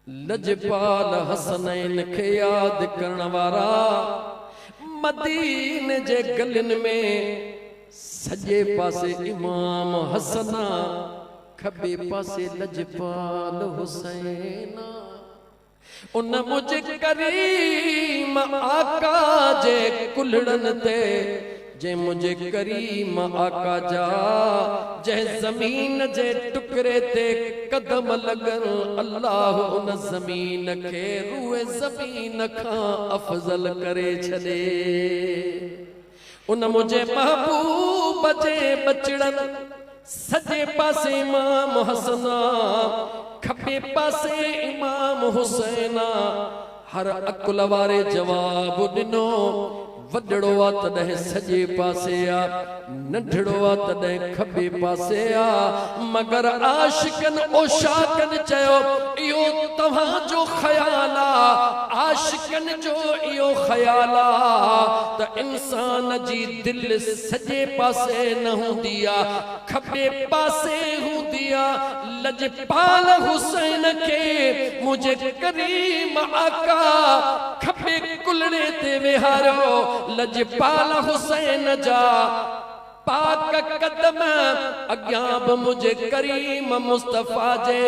लजपाल हसनैन खे याद करण वारा मदीने जे गलिन में सजे पासे इमाम हसना खबे पासे लजपाल हुसैना उन मुझे करीम आका जे कुलड़न ते जे मुझे करीम आका जा जे जमीन जे टुकरे ते कदम लगन अल्लाह उन जमीन के रूए जमीन खां अफजल करे छदे उन मुझे महबूब जे बचड़न सजे पासे इमाम हसना खबे पासे इमाम हुसैना हर अकुल वारे जवाब दिनो वडड़ो आ तॾहिं सजे पासे आ नंढड़ो आ तॾहिं खबे पासे आ मगर आशिकन ओशाकन चयो इहो तव्हांजो ख़याल आ आशिकन जो इहो ख़याल आ त इंसान जी दिल सजे पासे न हूंदी आ खबे पासे हूंदी आ लजपाल हुसैन के मुझे करीम आका खबे कुलड़े ते विहारो लजपाल हुसैन जा पाक कदम अग्यां बि मुझे करीम मुस्तफा जे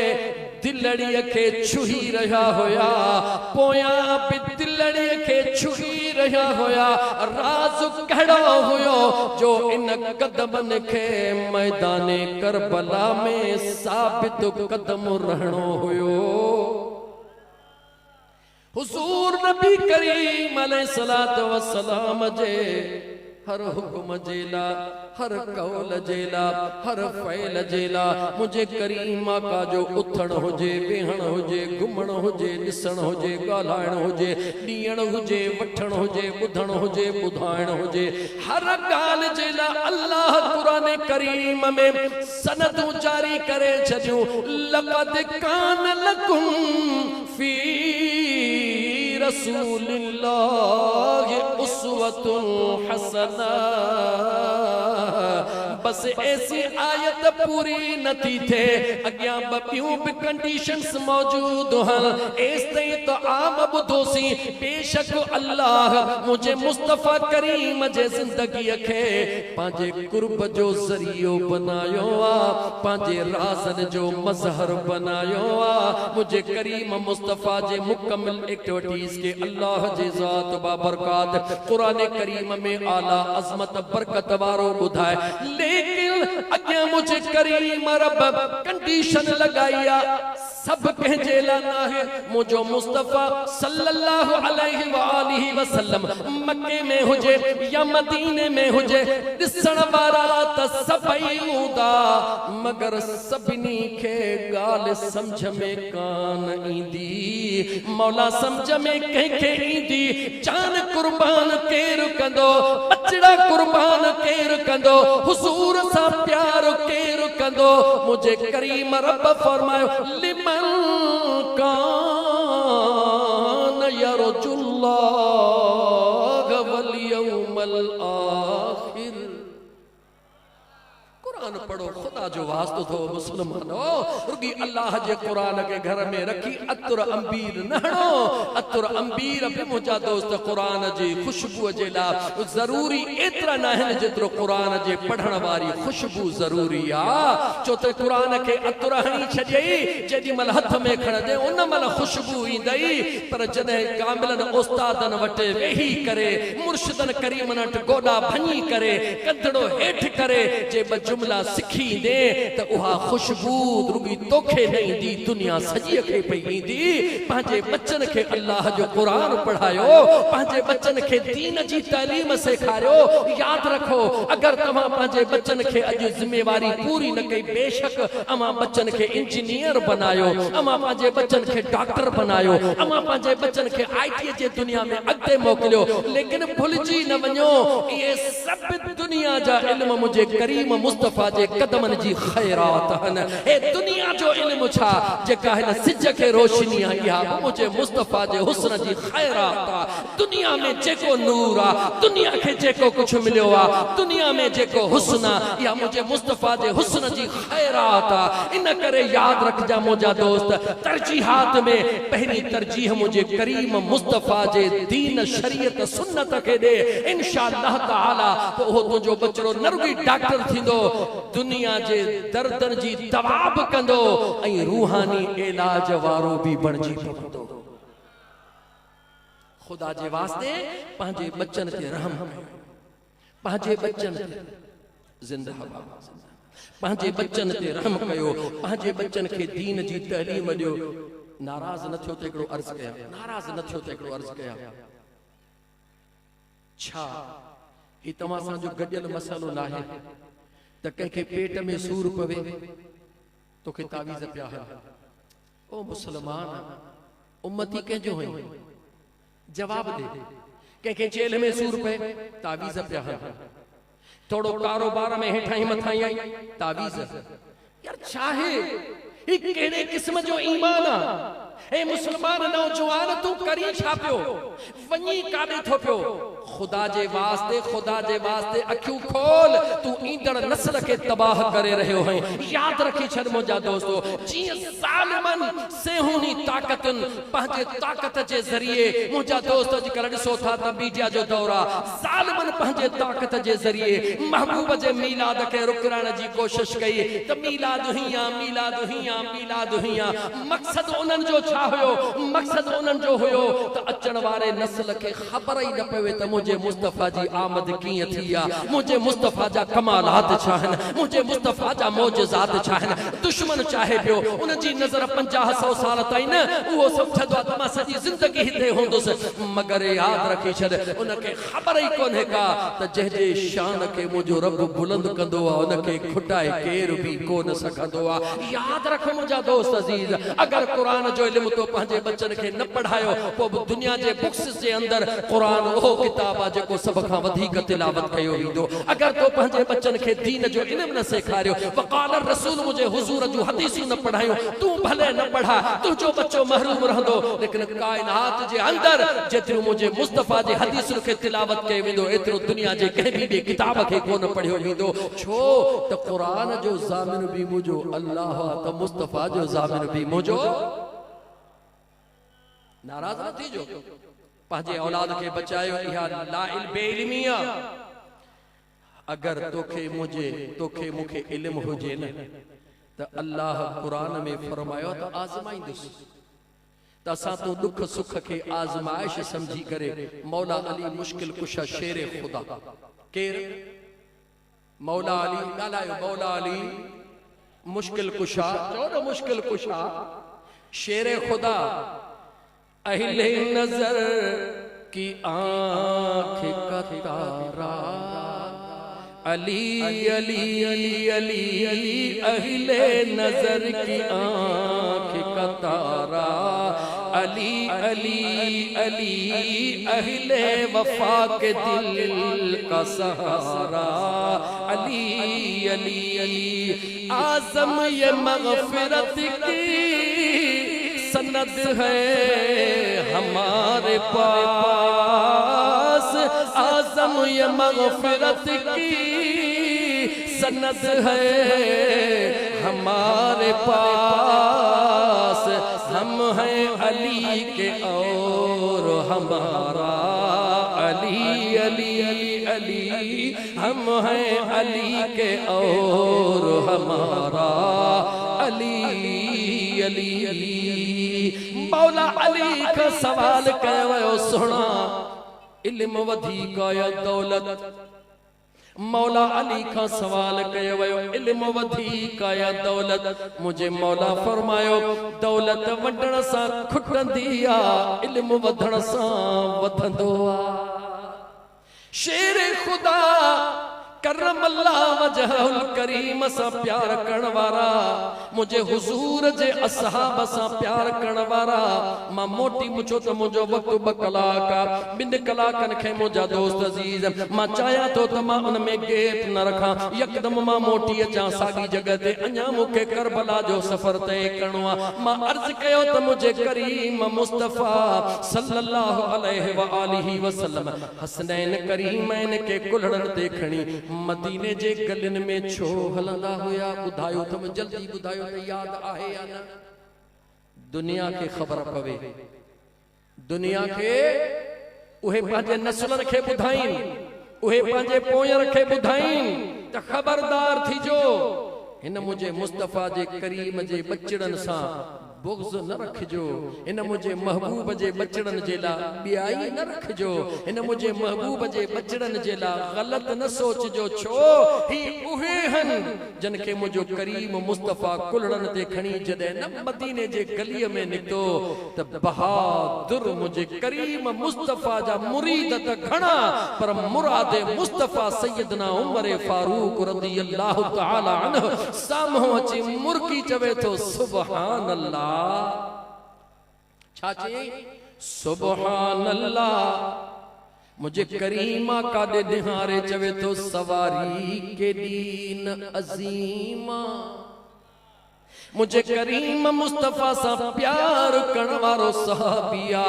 दिलड़ीअ खे छुही रहिया हुया पोयां बि दिलड़ीअ खे छुही रहिया हुया राज़ कहिड़ो हुयो जो इन कदमनि खे मैदाने करबला में साबित कदम रहणो हुयो हुजूर नबी करीम अलैहिस्सलातु वस्सलाम जे हर हुक्म जेला हर कौल जेला हर फ़ैल जेला मुझे करीम आका जो उथण हुजे वेहण हुजे घुमण हुजे ॾिसण हुजे ॻाल्हाइण हुजे ॾियण हुजे वठण हुजे ॿुधण हुजे ॿुधाइण हुजे हर ॻाल्हि जेला अल्लाह क़ुरान करीम में सनदूं जारी करे छॾियूं लक़द कान लकुम फी रसूलिल्लाह उस्वतुन हसना बस ऐसी आयत पूरी नथी थे अग्यां ॿियूं भी कंडीशंस मौजूद हैं एस ताईं तो आम ॿुधोसीं बेशक अल्लाह मुझे मुस्तफा करीम जे जिंदगी खे पंहिंजे कुर्ब जो ज़रियो बनायो आ पंहिंजे राज़न जो मज़हर बनायो आ मुझे करीम मुस्तफा जे मुकम्मल एक्टिविटीज के अल्लाह जे ज़ात बाबरकात कुरान करीम में आला अज़मत बरकत वारो ॿुधाए लेकिन अग्यां मुझे करीम रब कंडीशन लगाया सब कंहिंजे लाइ नाहे मुझो मुस्तफा सल्लल्लाहु अलैहि वालिहि वसल्लम मक्के में हुजे या मदीने में हुजे ॾिसण वारा त सभई हूंदा मगर सभिनी खे ॻाल्हि समझ में कान ईंदी मौला समझ में कंहिंखे ईंदी जान कुर्बान केर कंदो बचड़ा कुर्बान केर कंदो हुजूर सां प्यार केर कंदो मुझे करीम रब फरमायो लिमन कान यरजुल्लाह वल यौमल आखिर कुरान पढ़ो खुदा जो वास्तो थो मुसलमानो रुगी अल्लाह जे कुरान के घर में रखी अतुर अंबीर नहणो अतुर अंबीर भी मुझा दोस्त कुरान जी खुशबू जे ला जरूरी एतरा न है जेतरो कुरान जे पढ़ण वारी खुशबू जरूरी आ छो त कुरान के अतुर हणी छॾई जेडी मल हथ में खणदे उन मल खुशबू ईंदई पर जने कामिलन उस्तादन वटे वेही करे मुर्शिदन करीमन वटि गोडा भञी करे कंधड़ो हेठ करे जे जुमला सिखी दे तो उहा खुशबू रुगी तोखे न ईंदी दुनिया सजी खे पई ईंदी पंहिंजे बच्चन खे अल्लाह जो कुरान पढ़ायो पंहिंजे बच्चन खे दीन जी तालीम सेखारियो याद रखो अगर तव्हां पंहिंजे बच्चन खे अॼु जिम्मेवारी पूरी न कई बेशक अमा बच्चन खे इंजीनियर बनायो अमा पंहिंजे बच्चन खे डॉक्टर बनायो अमा पंहिंजे बच्चन खे आईटी जे दुनिया में अॻिते मोकिलियो लेकिन भुलिजी न वञो ये सब दुनिया जा इल्म मुझे करीम मुस्तफा जे قدمن جی خیرات ہن اے دنیا جو علم چھا جکا ہے سج کے روشنی آیا مجھے مصطفیٰ جے حسن جی خیرات دنیا میں جیکو نور آ دنیا کے جیکو کچھ ملیو آ دنیا میں جیکو حسن یا مجھے مصطفیٰ جے حسن جی خیرات ان کرے یاد رکھ جا مجھا دوست ترجیحات میں پہلی ترجیح مجھے کریم مصطفیٰ جے دین شریعت سنت کے دے انشاءاللہ تعالی تو جو بچڑو نرگی ڈاکٹر تھی دو دنیا جے دردن جی دواب کندو ای روحانی علاج وارو بھی بڑھ جی پندو خدا جے واسطے پانجے بچن تے رحم پانجے بچن تے زندہ بابا پانجے بچن تے رحم کیو پانجے بچن کے دین جی تعلیم دیو ناراض نہ تھیو تے ہکڑو عرض کیا ناراض نہ تھیو تے ہکڑو عرض کیا چھا ہی تمہاں سان جو گڈل مسئلو نہ ہے تے کہیں کے پیٹ میں سور پوے تو کہ تعویذ پیا ہے او مسلمان امتی کے جو ہیں جواب دے کہ جیل میں سور پہ تعویذ پیا ہے تھوڑو کاروبار میں ہٹھائیں متھائیں تعویذ یار چاہے ایک کہنے قسم جو ایمان اے مسلمان نوجوان تو کری چھاپیو ونی کابے تھوپیو خدا جے واسطے اکھیوں کھول تو ایندر نسل کے تباہ کرے رہے ہوئے یاد رکھی چھڑ مجھا دوستو جی ظالمن سے ہونی طاقتن پہنچے طاقت جے ذریعے مجھا دوستو جی کرڑ سو تھا تا بیڈیا جو دورا ظالمن پہنچے طاقت جے ذریعے محبوب جے میلاد کے رکران جی کوشش کئی تا میلاد ہیاں مقصد انن جو چھا ہوئے مقصد انن جو ہوئے تا اچن وارے نسل کے خبر ہی نہ پوے تا مجھے مصطفیٰ جی آمد کیے تھیا مجھے مصطفیٰ جا کمالات چاہن مجھے مصطفیٰ جا موجزات چاہن دشمن چاہے پیو انہ جی نظر 50-100 سال تائین وہ سب چھدوا تمہا سجی زندگی ہی دے ہوندو سے مگر یاد رکھی چھد انہ کے خبر ہی کون ہے کا تا جہجے شان کے مجھو رب بلند کندوا انہ کے کھٹائے کیر بھی کون سکندوا یاد رکھو مجھا دوست عزیز اگر قرآن جو علم تو پہنجے بچن کے نہ پڑھائیو وہ دنیا جے بکس سے اندر قرآن وہ کتابہ جے کو سب کھا ودھی کا تلاوت کیو ہی دو اگر تو پہنجے بچن کے دین جو علم نہ سکھاریو وقال الرسول مجھے حضور جو حدیثی نہ پڑھائیو تو بھلے نہ پڑھا تو جو بچوں محروم رہ دو لیکن کائنات جے اندر جترو مجھے مصطفیٰ جے حدیث کے تلاوت کیو ہی دو اترو دنیا جے کہیں بھی کتاب کے کون پڑھیو ہی دو چھو تو قرآن جو زامن بھی مجھو اللہ تو مصطفیٰ جو زامن بھی مجھو ناراض نہ تھی جو پہنجے اولاد کے بچائے یا لا بے علمیہ اگر توکھے مکھے علم ہو جے نا تا اللہ قرآن میں فرمایا تا آزمائیں دس تا ساتھوں دکھ سکھ کے آزمائش سمجھی کرے مولا علی مشکل کشا شیر خدا کیر مولا علی نالائیو مولا علی مشکل کشا چونہ مشکل کشا شیر خدا اہل نظر کی آنکھ کا تارا علی علی علی علی علی اہل نظر کی آنکھ کا تارا علی علی علی اہل وفا کے دل کا سہارا علی علی علی اعظم یہ مغفرت کی سند ہے ہمارے پاس اعظم یہ مغفرت کی سند ہے ہمارے پاس ہم ہیں علی کے اور ہمارا علی علی علی علی ہم ہیں علی کے اور ہمارا علی علی علی مولا علی کا سوال کہو سنا علم ودھی کا یا دولت مولا علی کا سوال کہو علم ودھی کا یا دولت مجھے مولا فرمایو دولت وڈن سا کھٹن دیا علم ودھن سا ودھن دوا شیر خدا کرم اللہ وجہ الکریم سا پیار کرنوارا مجھے حضور جے اصحاب سا پیار کرنوارا ماں موٹی مجھو تو مجھو وقت بکلاکا بند کلاکن کھے مجھا دوست عزیز ماں چاہیا تو تما ان میں گیپ نہ رکھا یکدم ماں موٹی اچھا ساگی جگہ دے انیا مکے کربلا جو سفر تے کرنوا ماں عرض کہو تو مجھے کریم مصطفیٰ صلی اللہ علیہ وآلہ وسلم حسنین کریمین کے کلڑن دیکھنی مدینے جے گلن میں چھو ہلندا ہویا بدھائیو تم جلدی بدھائیو تے یاد آئے یا نا دنیا کے خبر پوے دنیا کے اوہے پانچے نسلن کے بدھائیں اوہے پانچے پوئر کے بدھائیں تا خبردار تھی جو ہن مجھے مصطفیٰ جے کریم جے بچڑن سا بغض نہ رکھ جو ان مجھے محبوب جے بچڑن جیلا بیائی نہ رکھ جو ان مجھے محبوب جے بچڑن جیلا غلط نہ سوچ جو چھو ہی اوہے ہن جن کے مجھو کریم مصطفیٰ کلڑن دیکھنی جدے نہ مدینے جے گلی میں نکتو تب بہادر مجھے کریم مصطفیٰ جا مرید تک گھنا پر مراد مصطفیٰ سیدنا عمر فاروق رضی اللہ تعالی عنہ سامہو اچھی مرکی چوے تو سبحان اللہ چاچے سبحان اللہ مجھے کریمہ کا دے دہارے چوے تو سواری کے دین عظیمہ مجھے کریم مصطفیٰ سا پیار کنوارو صحابیہ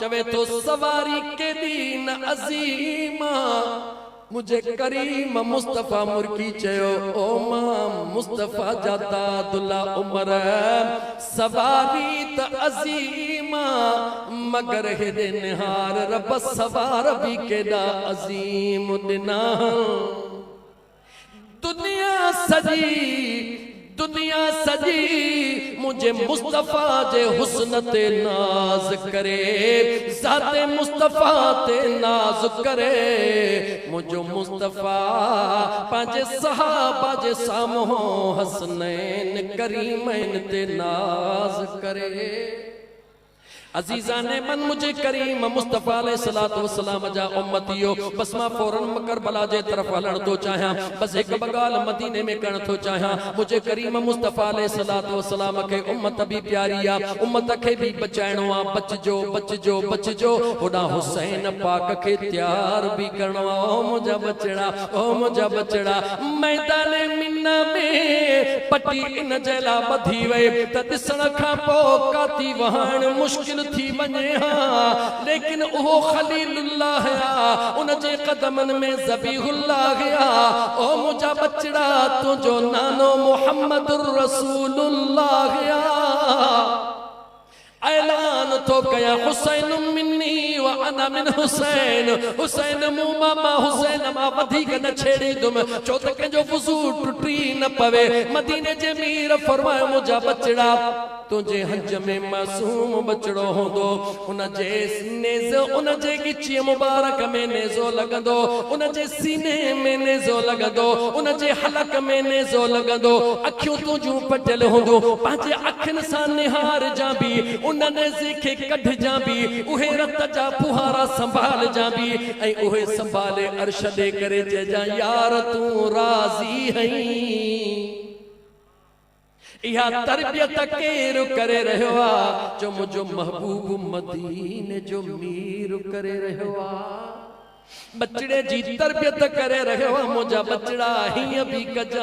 چوے تو سواری کے دین عظیمہ مجھے کریم مصطفیٰ مرکی چیو او ماں مصطفیٰ جاتا دلہ عمر سواری تا عظیمہ مگر ہے دے نہار رب سوار بھی کے دا عظیم دنا دنیا سجی مجھے مصطفیٰ جے حسن تے ناز کرے ذات مصطفیٰ تے ناز کرے مجھو مصطفیٰ پانچے صحابہ جے سامہو حسنین کریمین تے ناز کرے عزیزان من مجھے کریم مصطفیٰ علیہ السلام جا امتیو بس ما فوراں کربلا جے طرف ہلن تو چاہاں بس ایک بگال مدینے میں کرن تو چاہاں مجھے کریم مصطفیٰ علیہ السلام کے امت بھی پیاریا امت کے بھی بچائنوا بچ جو خدا حسین پاک کے تیار بھی کرنوا او مجھا بچڑا میدان منہ میں پٹی ان جیلا بدھی وے تدسن کھا پوکاتی وہاں مشکل تھی بنے ہاں لیکن اوہ خلیل اللہ گیا ان جے قدمن میں ذبیح اللہ گیا او مجھا بچڑا تو جو نانو محمد الرسول اللہ گیا اعلان تو کیا حسین منی وانا من حسین حسین ماما حسین ما ودھی کا نہ چھیڑی دم چوتکے جو وضو ٹوٹی نہ پوے مدینے جے میر فرمائے مجھا بچڑا تجھے حج میں معصوم بچڑو ہوں دو انہ جے نیزو انہ جے گچی مبارک میں نیزو لگا دو انہ جے سینے میں نیزو لگا دو انہ جے حلق میں نیزو لگا دو اکھیوں تو جو پٹل ہوں دو پانچے اکھن سا نہار جا بھی انہ نیزے کے کڑھ جا بھی اوہے رت جا پوہارا سنبھال جا بھی اے اوہے سنبھالے عرش دے کرے جے جا یار تو راضی ہیں یا تربیت کیر کرے رہوا جو مجھو محبوب مدینے جو میر کرے رہوا بچڑے جی تربیت کرے رہوا مجھا بچڑا ہی ابھی کجا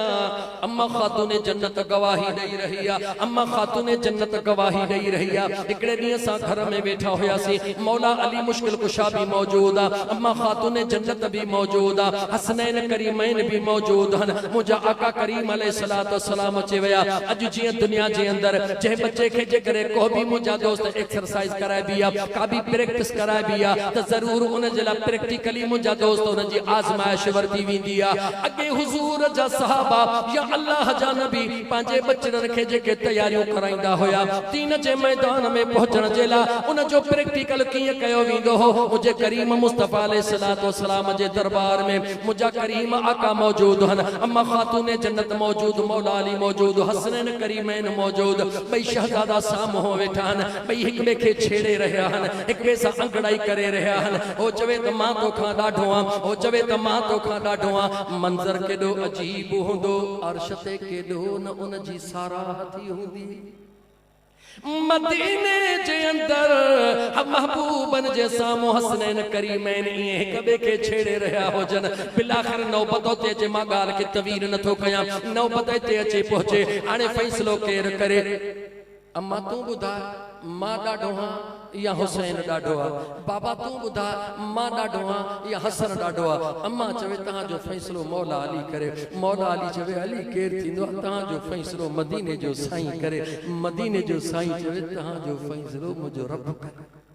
اما خاتون جنت گواہی نہیں رہیا اما خاتون جنت گواہی نہیں رہیا اکڑے دیا سا گھر میں بیٹھا ہویا سی مولا علی مشکل کشا بھی موجودا اما خاتون جنت بھی موجودا حسنین کریمین بھی موجود ہن مجھا آقا کریم علیہ السلام چے ویا اج جی دنیا جے اندر جے بچے کے جے کرے کو بھی مجھا دوست ایکسرسائز کرائے بیا کا بھی پریکٹس کرائے بیا تا ضرور انہیں جلا پریکٹیکلی مجھا دوستو نجی آزمائش وردی وین دیا اگے حضور جا صحابہ یا اللہ جا نبی پانچے بچڑ رکھے جے کے تیاریوں کرائندہ ہویا تین جے میدان میں پہنچن جیلا انہ جو پریکٹیکل کیے کہو ویندو ہو مجھے کریم مصطفیٰ علیہ السلام جے دربار میں مجھا کریم آقا موجود ہن اما خاتون جنت موجود مولا علی موجود حسنین کریمین موجود بھئی شہزادہ سام ہو ویٹھان بھئی ایک بے کے چھیڑے رہے ہن ایک بے سا انگڑائی کرے رہے ہن او چوے تو ماں تو کھا तोखां ॾाढो आहियां हो चवे त मां तोखां ॾाढो आहियां मंज़र केॾो अजीब हूंदो अर्श ते केॾो न उन जी साराह थी हूंदी मदीने जे अंदर महबूबन जे साम्हूं हसनैन करीमैन इएं हिक ॿिए खे छेड़े रहिया हुजनि बिलाखिर नौबत ते अचे मां ॻाल्हि खे तवील नथो कयां नौबत ते अचे पहुचे हाणे फ़ैसिलो केरु करे अम्मा तूं ॿुधाए मां ॾाढो आहियां या हुसैन ॾाढो आहे बाबा तूं ॿुधाए मां ॾाढो आहियां या हसन ॾाढो आहे अम्मा चवे तव्हांजो फ़ैसिलो मौला अली करे मौला अली चवे अली केरु थींदो आहे तव्हांजो फ़ैसिलो मदीने जो साईं करे मदीने जो साईं चवे तव्हांजो फ़ैसिलो मुंहिंजो रब करे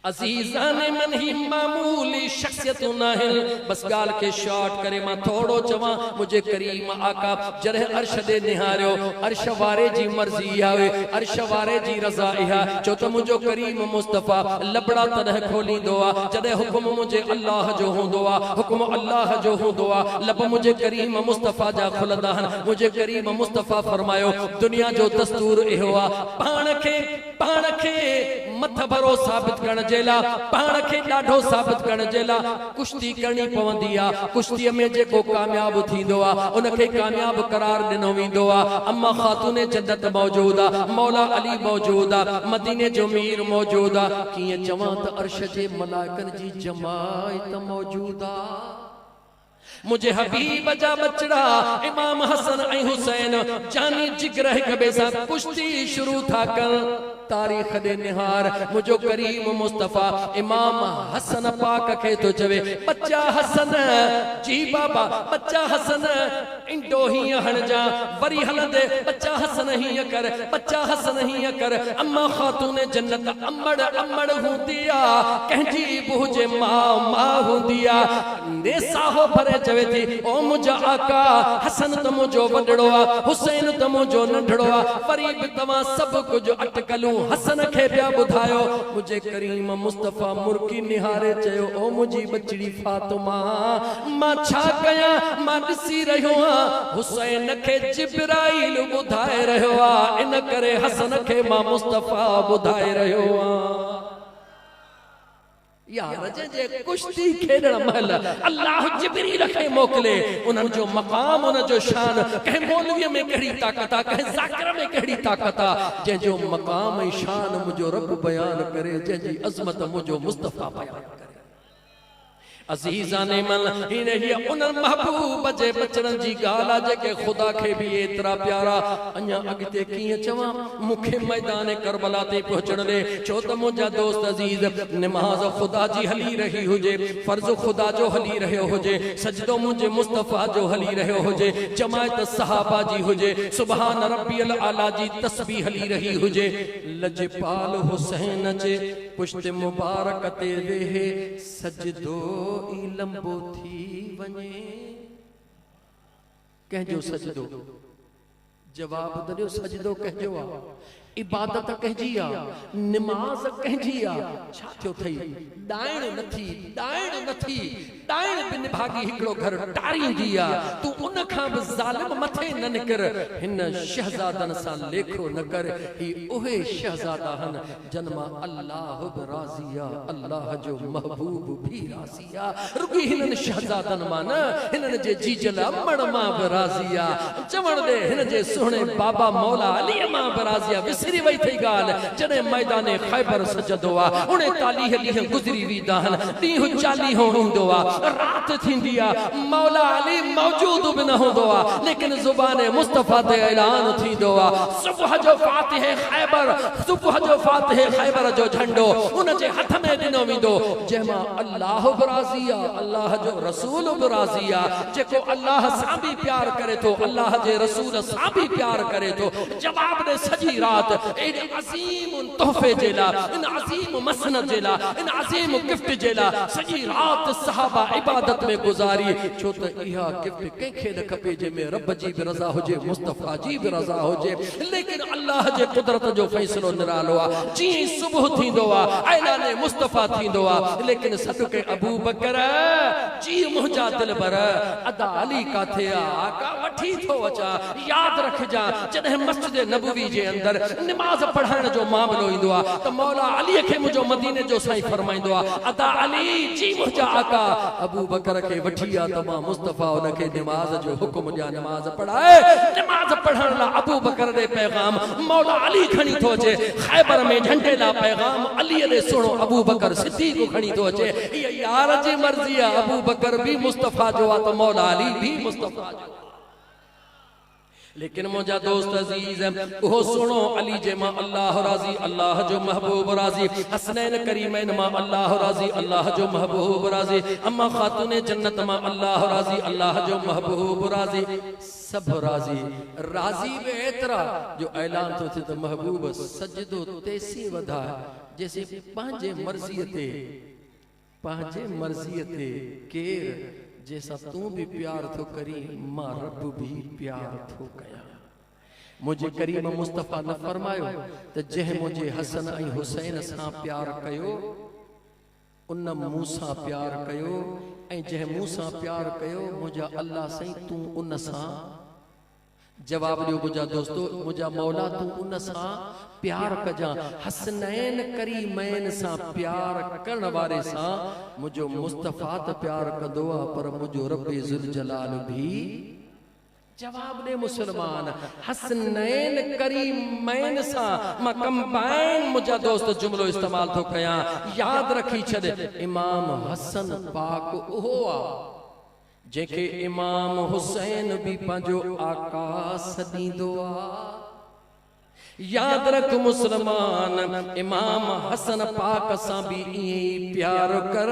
अज़ीज़ाने मन ही मामूली शख्सियतूं नाहिनि बस ॻाल्हि खे शॉर्ट करे मां थोड़ो चवां मुंहिंजे करीम आका जॾहिं अर्श ॾे निहारियो अर्श वारे जी मर्ज़ी आहे अर्श वारे जी रज़ा इहा छो त मुंहिंजो करीम मुस्तफ़ा लबड़ा तॾहिं खोलींदो आहे जॾहिं हुकुम मुंहिंजे अल्लाह जो हूंदो आहे हुकुम अल्लाह जो हूंदो आहे लब मुंहिंजे करीम मुस्तफ़ा जा खुलंदा आहिनि मुंहिंजे करीम मुस्तफ़ा फरमायो दुनिया जो दस्तूर इहो आहे पाण खे मथ भरो साबित करण जे लाइ पाण खे ॾाढो साबित करण जे लाइ कुश्ती करणी पवंदी आहे कुश्तीअ में जेको कामयाब थींदो आहे उनखे कामयाब करार ॾिनो वेंदो आहे अम्मा ख़ातून जन्नत मौजूद आहे मौला अली मौजूद आहे मदीने जो मीर मौजूद आहे कीअं चवां त अर्श जे मलाइकनि जी जमायत मौजूद आहे मुझे हबीब जा बचड़ा इमाम हसन ऐं हुसैन जानी जिगर हिक ॿिए सां कुश्ती शुरू था कर तारीख़ दे निहार मुझो करीम मुस्तफ़ा इमाम हसन पाक खे तो चवे बच्चा हसन जी बाबा बच्चा हसन इंडो ही हणजा वरी हलंदे बच्चा हसन ही कर बच्चा हसन ही कर अम्मा खातून जन्नत अम्मड़ हूंदी आ कंहिंजी बुझे मां हूंदी आ नेसा हो भरे चवे थी ओ मुझा आका हसन त मुझो वडड़ो आ हुसैन त मुझो नंढड़ो आ वरी बि तव्हां सभु कुझु अटकलूं हसन खे पिया ॿुधायो मुझे करीम मुस्तफ़ा मुर्की निहारे चयो ओ मुंहिंजी बचड़ी फातिमा मां छा कयां मां ॾिसी रहियो आहियां हुसैन खे जिब्राइल ॿुधाए रहियो आहे इन करे हसन खे मां मुस्तफ़ा ॿुधाए रहियो आहियां यार जे कुश्ती खेडण महल अल्लाह जिब्रील खे मोकले उन जो मकाम उन जो शान कह मौलवी में कड़ी ताकत आ कह जाकिर में कड़ी ताकत आ जे जो मकाम ऐं शान मुझो रब बयान करे जे जी अजमत मुझो मुस्तफा बयान करे अजीज़ाने मन इने ही उन महबूब जे बचड़न जी गाला जेके खुदा के भी एतरा प्यारा अन्या अगते कीअं चवां मुखे मैदान करबला ते पहुंचण दे छो त मुंहिंजा दोस्त अजीज नमाज खुदा जी हली रही हुजे फर्ज खुदा जो हली रहियो हुजे सजदो मुंहिंजे मुस्तफ़ा जो हली रहियो हुजे जमायत सहाबा जी हुजे सुभान रब्बियल आला जी तस्बीह हली रही हुजे लजपाल हुसैन जे पुष्ट मुबारक ते वेहे सजदो लंबो थी वने कहजो सजदो जवाब दरियो सजदो कहजो आ इबादत कहजी आ नमाज कहजी आ छा थियो थई डाइण नथी डाइण बिन भागी हिकड़ो घर टारींदी आ तू उन खां भी जालिम मथे न निकर हिन शहजादन सा लेखो न कर ही ओहे शहजादा हन जन्मा अल्लाह बि राज़ी आ अल्लाह जो महबूब भी राज़ी आ रुकी हिनन शहजादन मां न हिनन जे जीजल अमड़ मां बि राज़ी आ चवण दे हिन जे सुहणे बाबा मौला अली मां बि राज़ी आ विसरी वई थई गाल जने मैदान खैबर सजदो आ 39 ॾींहं गुज़री वींदा आहिनि ॾींहुं 40 ईंदो आ रात थींदी आ मौला अली मौजूद भी न होंदो आ लेकिन जुबान मुस्तफा ते ऐलान थींदो आ सुबह जो फातिह खैबर जो झंडो उन जे हथ में ॾिनो वेंदो जंहिंमा अल्लाह बि राज़ी आ अल्लाह जो रसूल बि राज़ी आ जेको अल्लाह सां भी प्यार करे थो अल्लाह जे रसूल सां भी प्यार करे थो जवाब दे सजी रात इन अजीम तोहफे जे ला इन अजीम मसनद जे ला इन अजीम गिफ्ट जे ला सजी रात सहाबा इबादत में गुजारी छो त इहा गिफ्ट कंहिंखे न खपे जंहिंमें रब जी भी रज़ा हुजे मुस्तफा जी भी रज़ा हुजे लेकिन अल्लाह जे कुदरत जो फैसलो निरालो आ जी सुबह थींदो आ ऐलान मुस्तफा थींदो आ लेकिन सदके अबू बकर जी मुंहिंजा दिल भर अदा अली काथे आ आका वठी थो अचा याद रख رکھجا جڏهं مسجد نبوی جي اندر نماز پڑھائڻ جو معاملو ايندو آ ته مولا علي کي منهنجو مدينه جو سائين فرمائيندو آ ادا علي جي منهنجا آقا ابو بکر کي وٺي آ ته مان مصطفی ان کي نماز جو حڪم ڏيا نماز پڙهائي نماز پڙهڻ لاءِ ابو بکر دے پیغام مولا علي کھڻي ٿو اچي خيبر ۾ جھنڊي لاءِ پیغام علي دے سڻو ابو بکر صدیق کھڻي ٿو اچي یار جي مرضي آ ابو بکر بھی مصطفی جو آ ته مولا علي بھی مصطفی جو لیکن مجھا دوست عزیز وہ سنو علی جے ماں اللہ راضی اللہ جو محبوب راضی حسنین کریمین ماں اللہ راضی اللہ جو محبوب راضی اما خاتون جنت ماں اللہ راضی اللہ جو محبوب راضی سب راضی راضی بے اعترا جو اعلان تو تھے تو محبوب سجدو تیسی ودا جیسے پانچے مرضیتے کیر جیسا تو بھی پیار تو کری ماں رب بھی پیار تو کیا مجھے کریم مصطفیٰ نے فرمایو تو جہ مجھے حسن ای حسین ساں پیار کیو ان موسیٰ پیار کیو اے جہ موسیٰ پیار کیو مجھا اللہ سائیں تو ان ساں جواب دیو مجھا دوستو مجھا مولا تو ان ساں پیار کجا حسنین کریمین ساں پیار کرن وارے ساں مجھو مصطفیٰ تا پیار کدوا پر مجھو رب ذوالجلال بھی جواب دے مسلمان حسنین کریمین ساں ما کمبائن مجھا دوست جملو استعمال تو کیا یاد رکھی چھد امام حسن پاک ہوا جے کہ امام حسین بھی پانجو آقا سدی دعا یاد رکھ مسلمان امام حسن پاک ساں بھی پیار کر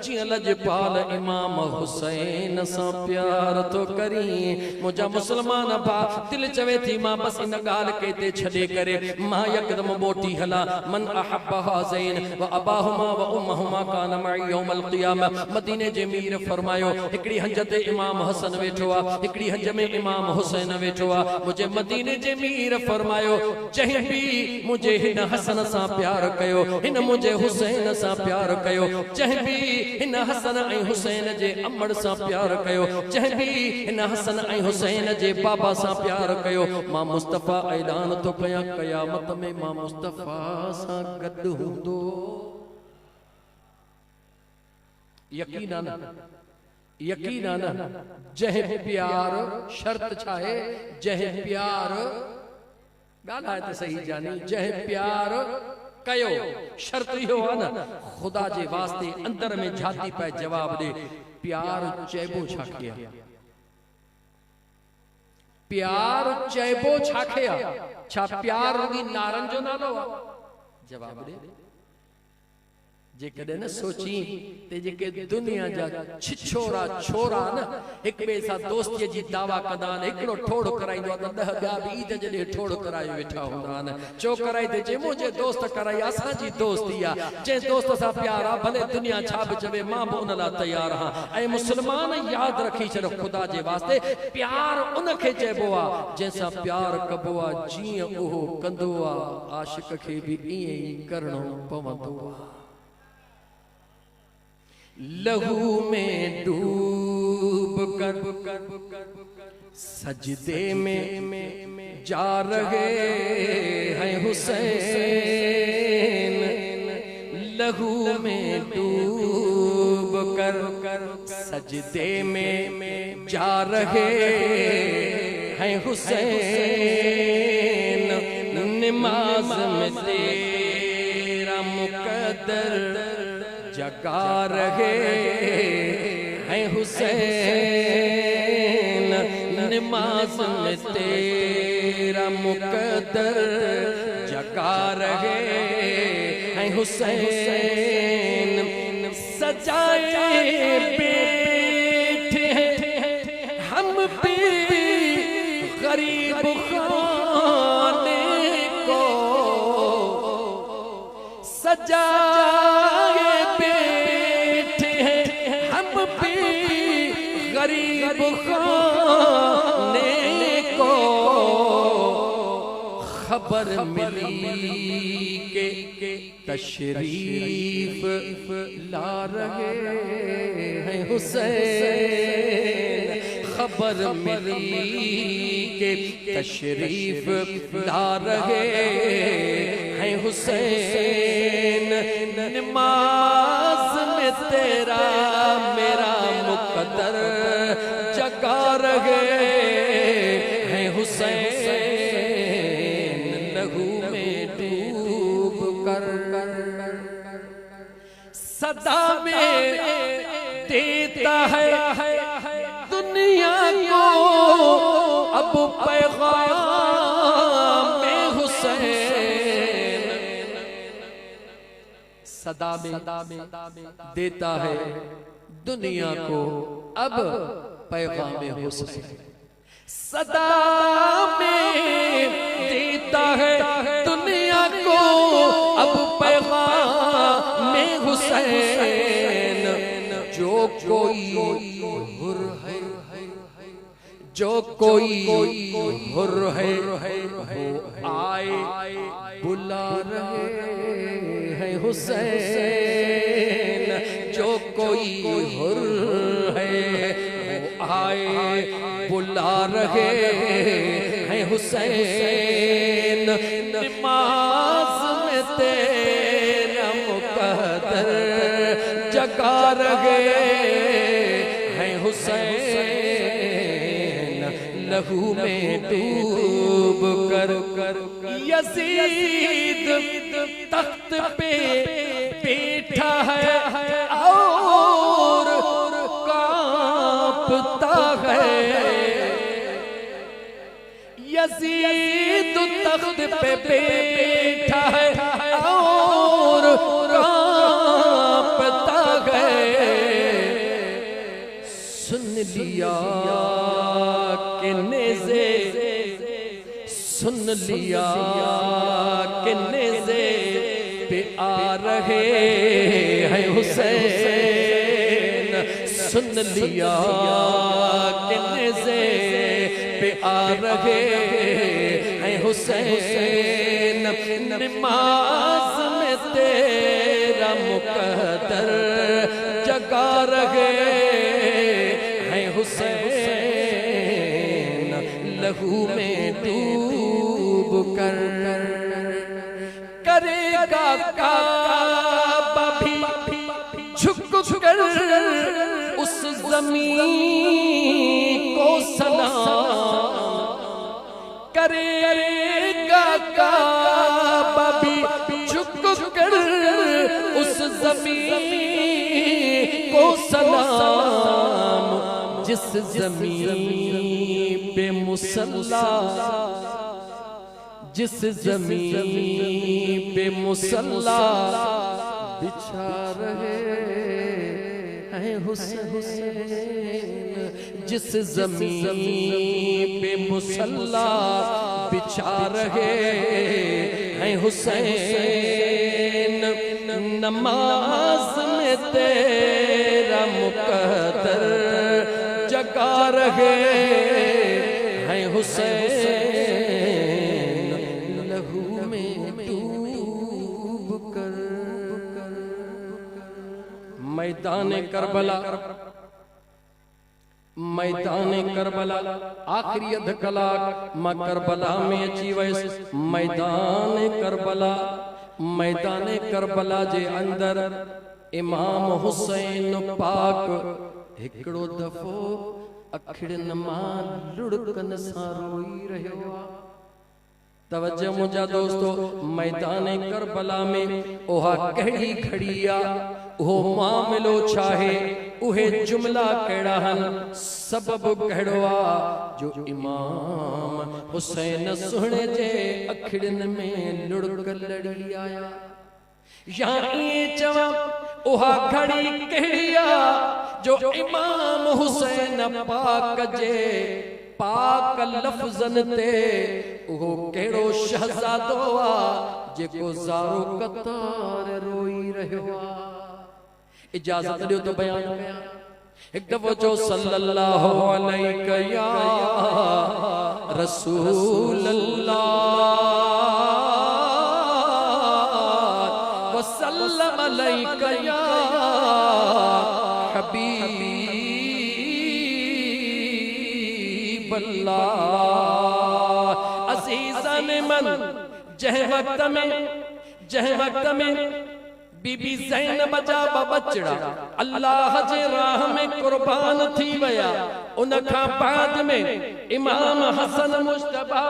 جیئں لجپال امام حسین ساں پیار تو کری مجھا مسلمان با دل چوے تھی ماں بس ان گال کے تے چھڑے کرے ماں یکدم موٹی حلا من احب حازین و اباہما و امہما کان معی یوم القیامہ مدینے جمیر فرمایو ہکڑی حنجت امام حسن ویٹھوا ہکڑی حنج میں امام حسین ویٹھوا مجھے مدینے جمیر فرمایو جہیں بھی مجھے ہن حسن سا پیار کیو ہن مجھے حسین سا پیار کیو جہیں بھی ہن حسن ای حسین جے امڑ سا پیار کیو جہیں بھی ہن حسن ای حسین جے بابا سا پیار کیو ماں مصطفیٰ اعلان تو کیا قیامت میں ماں مصطفیٰ سا گد ہوندو یقیناً جہیں پیار شرط چاہے جہیں پیار گالا ہے تو صحیح جانی جہیں پیار کیو شرط ہی ہوا نا خدا جے واسطے اندر میں جھاتی پہ جواب دے پیار چیبو چھاکیا پیار چیبو چھاکیا چھا پیار ہوگی نارن جو نہ لو جواب دے جے کدے نہ سوچی تے جے کہ دنیا جا چھچھورا چھورا نا ایک بے سا دوستی جی دعویٰ کدان ایکڑو ٹھوڑ کرائی دو دہ بیا بھی عید جلے ٹھوڑ کرائی ویٹھا ہوں چو کرائی دے جے مجھے دوست کرائی آسان جی دوستیا جے دوست سا پیارا بھلے دنیا چھاپ جبے ماں بون لا تیار ہاں اے مسلمان یاد رکھی چھڑ خدا جے واسطے پیار ان کے جے بوا جیسا پیار کبوا جیئں اوہ کندوا عاشق کے بھی ایئں کرنو پوندوا لہو میں ڈوب کر سجدے میں جا رہے ہیں حسین لہو میں ڈوب کر سجدے میں جا رہے ہیں حسین نماز میں تیرا مقدر جگا رہے ہیں حسین نماز میں تیرا مقدر جگا رہے ہیں حسین سجائے بیٹھے ہم بھی غریب خانے کو سجائے غریب خانے کو خبر ملی کہ تشریف لا رہے ہیں حسین خبر ملی کہ تشریف لا رہے ہیں حسین، نماز میں تیرا میرا مقدر جگا رہے ہیں حسین، لہو میں ڈوب کر صدا میں دیتا ہے دنیا کو اب پیغام حسین، صدا میں دیتا ہے دنیا کو اب پیغام حسین، صدا میں دیتا ہے دنیا کو اب پیغام حسین، جو کوئی حر ہے جو کوئی حر ہے وہ آئے بلا رہے ہیں حسین، جو کوئی حر ہے وہ آئے بلا رہے ہیں حسین، نماز میں تیرا مقدر جگا رہے ہیں حسین، لہو میں ڈوب کر یزید تخت پہ بیٹھا ہے اور کانپتا ہے، یزید تخت پہ بیٹھا ہے اور کانپتا ہے، سن لیا کہ نیزے سن لیا کہ نیزے پہ آ رہے ہیں حسین، سن لیا کہ نیزے پہ آ رہے ہیں حسین، نماز میں تیرا مقدر جگا رہے ہیں حسین، لہو میں ڈوب کر کرے گا کعبہ بھی جھک کر اس زمین کو سلام، کرے گا کعبہ بھی جھک کر اس زمین کو سلام، جس زمین پہ مصلی جس زمین پہ مصلی بچھا رہے ہیں حسین، جس زمین پہ مصلی بچھا رہے ہیں حسین، نماز میں تیرا مقدر جگا رہے ہیں حسین، لہو میں ڈوب کر میدان کربلا آخری ادھکلاک ما کربلا میں اچھی ویس میدان کربلا جے اندر امام حسین پاک ہکڑو دفو اکھڑ نمان لڑکن ساروئی رہو، توجہ مجھا دوستو، میدان کربلا میں اوہا کہڑی کھڑیا، اوہ معاملو چاہے، اوہ جملہ کہڑاہن، سبب کہڑوا جو امام حسین سنے جے اکھڑن میں لڑک لڑی آیا، یہاں یہ جواب اوہا کھڑی کہڑیا جو امام حسین پاک جے پاک لفظن تے وہ کیڑو شہزادوا جے کو زارو قطار روئی رہوا، اجازت دیو تو بیان ایک دفعہ جو صلی اللہ علیہ یا رسول اللہ وسلم علیہ یا حبیب فلاح عزیزان من جہ وقت میں بی بی زینب جا بچڑا اللہ جے راہ میں قربان تھی ویا ان کھا بعد میں امام حسن مجتبی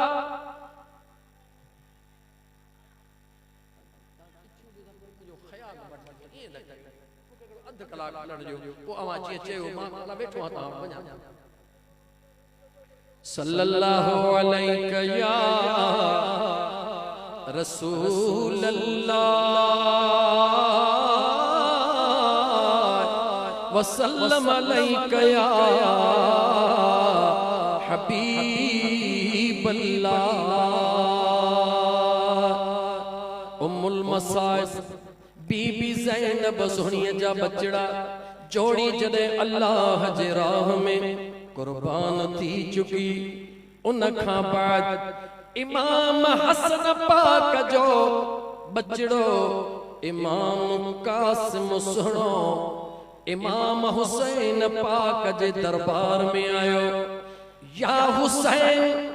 صلی اللہ علیہ یا رسول اللہ وسلم علیہ یا حبیب اللہ ام المصائب بی بی زینب سہنی جا بچڑا جوڑی جدے اللہ جے راہ میں قربان تھی چکی ان کھاں بعد امام حسن پاک جو بچڑو امام قاسم سنو امام حسین پاک جے دربار میں آئو یا حسین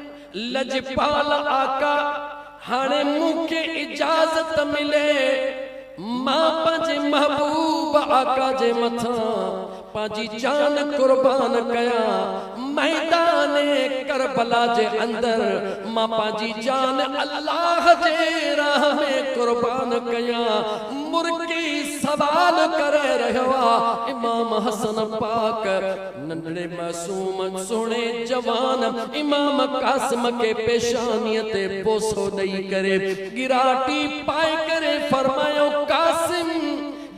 لجپال آقا ہانے منہ کے اجازت ملے ماں پانچے محبوب آقا جے متھاں پانچی جان قربان کیا میدان کربلا جے اندر ماں پانچی جان اللہ جے راہ میں قربان کیا مرکی سوال کرے رہوا امام حسن پاک ننڑے معصوم سونے جوان امام قاسم کے پیشانیت بوسو نہیں کرے گراٹی پائے کرے فرمائیو قاسم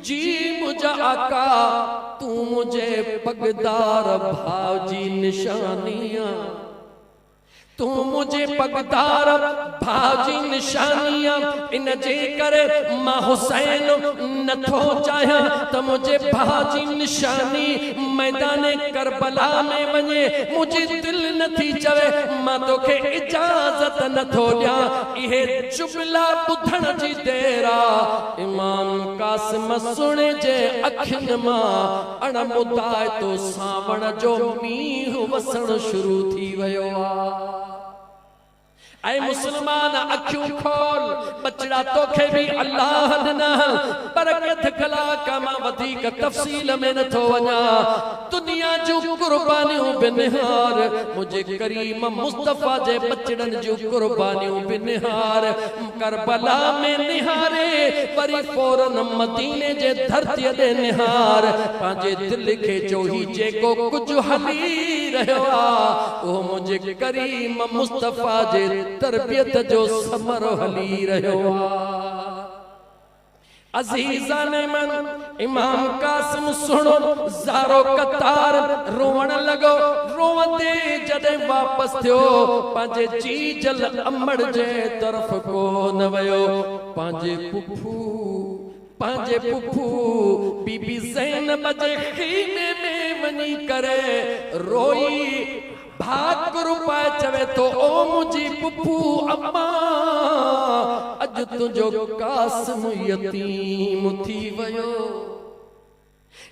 جی مجھا آقا تو مجھے پگدار بھاجی نشانیاں تو مجھے پگدار بھاجی نشانیاں ان جے کرے ماں حسین نتھو چاہیا تو مجھے بھاجی نشانی میدان کربلا میں بنے مجھے دل نتھی چوے ماں تو کے اجازت نتھو لیا یہ جملہ بدھن جی دیرا امام قاسم سنے جے اکھن ماں اڑا مدائے تو ساون جو میہ وسن شروع تھی ویو اے مسلمان اکھیوں کھول بچڑا تو کھے بھی اللہ دنا برکت کھلا کما ودھی کا تفصیل میں نتھو ونیا دنیا جو قربانیوں بنہار مجھے کریم مصطفیٰ جے بچڑن جو قربانیوں بنہار کربلا میں نہارے پری فوراں مدینے جے دھرتی دے نہار پانچے دل کے جو ہی جے کو کچھ حلی رہوا وہ مجھے کریم مصطفیٰ جے تربیت جو سمر حلی رہوا عزیزان من امام قاسم سنو زارو قطار روان لگو روان دے جدے واپس تھیو پانچے جی جل امڑ جے طرف کو نویو پانچے پپھو بی بی زینب جے خیمے میں ونی کرے روئی بھاگ کرو پائے چوے تو او مجھے پپھو اماں اج تجھو قاسم یتیم تھی ویو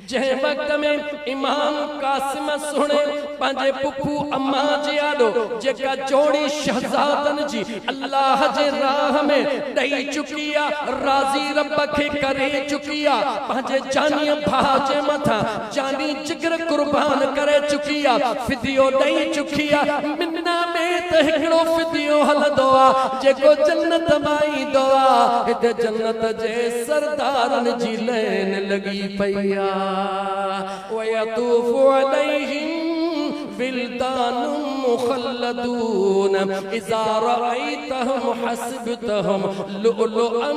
جہے وقت میں امام قاسم سنے پانجے پپھو اماں جی آدو جے کا جوڑی شہزادن جی اللہ جے راہ میں ڈائی چکیا راضی رب کے کرے چکیا پانجے جانی بھاجے متھا جانی جگر قربان کرے چکیا فدیو ڈائی چکیا منہ میں تہکڑو فدیو حل دعا جے کو جنت مائی دعا ہت جنت جے سردارن جی لین لگی پیا وَيَطُوفُ عَلَيْهِمْ وِلْدَانٌ مُخَلَّدُونَ إِذَا رَأَيْتَهُمْ حَسِبْتَهُمْ لُؤْلُؤًا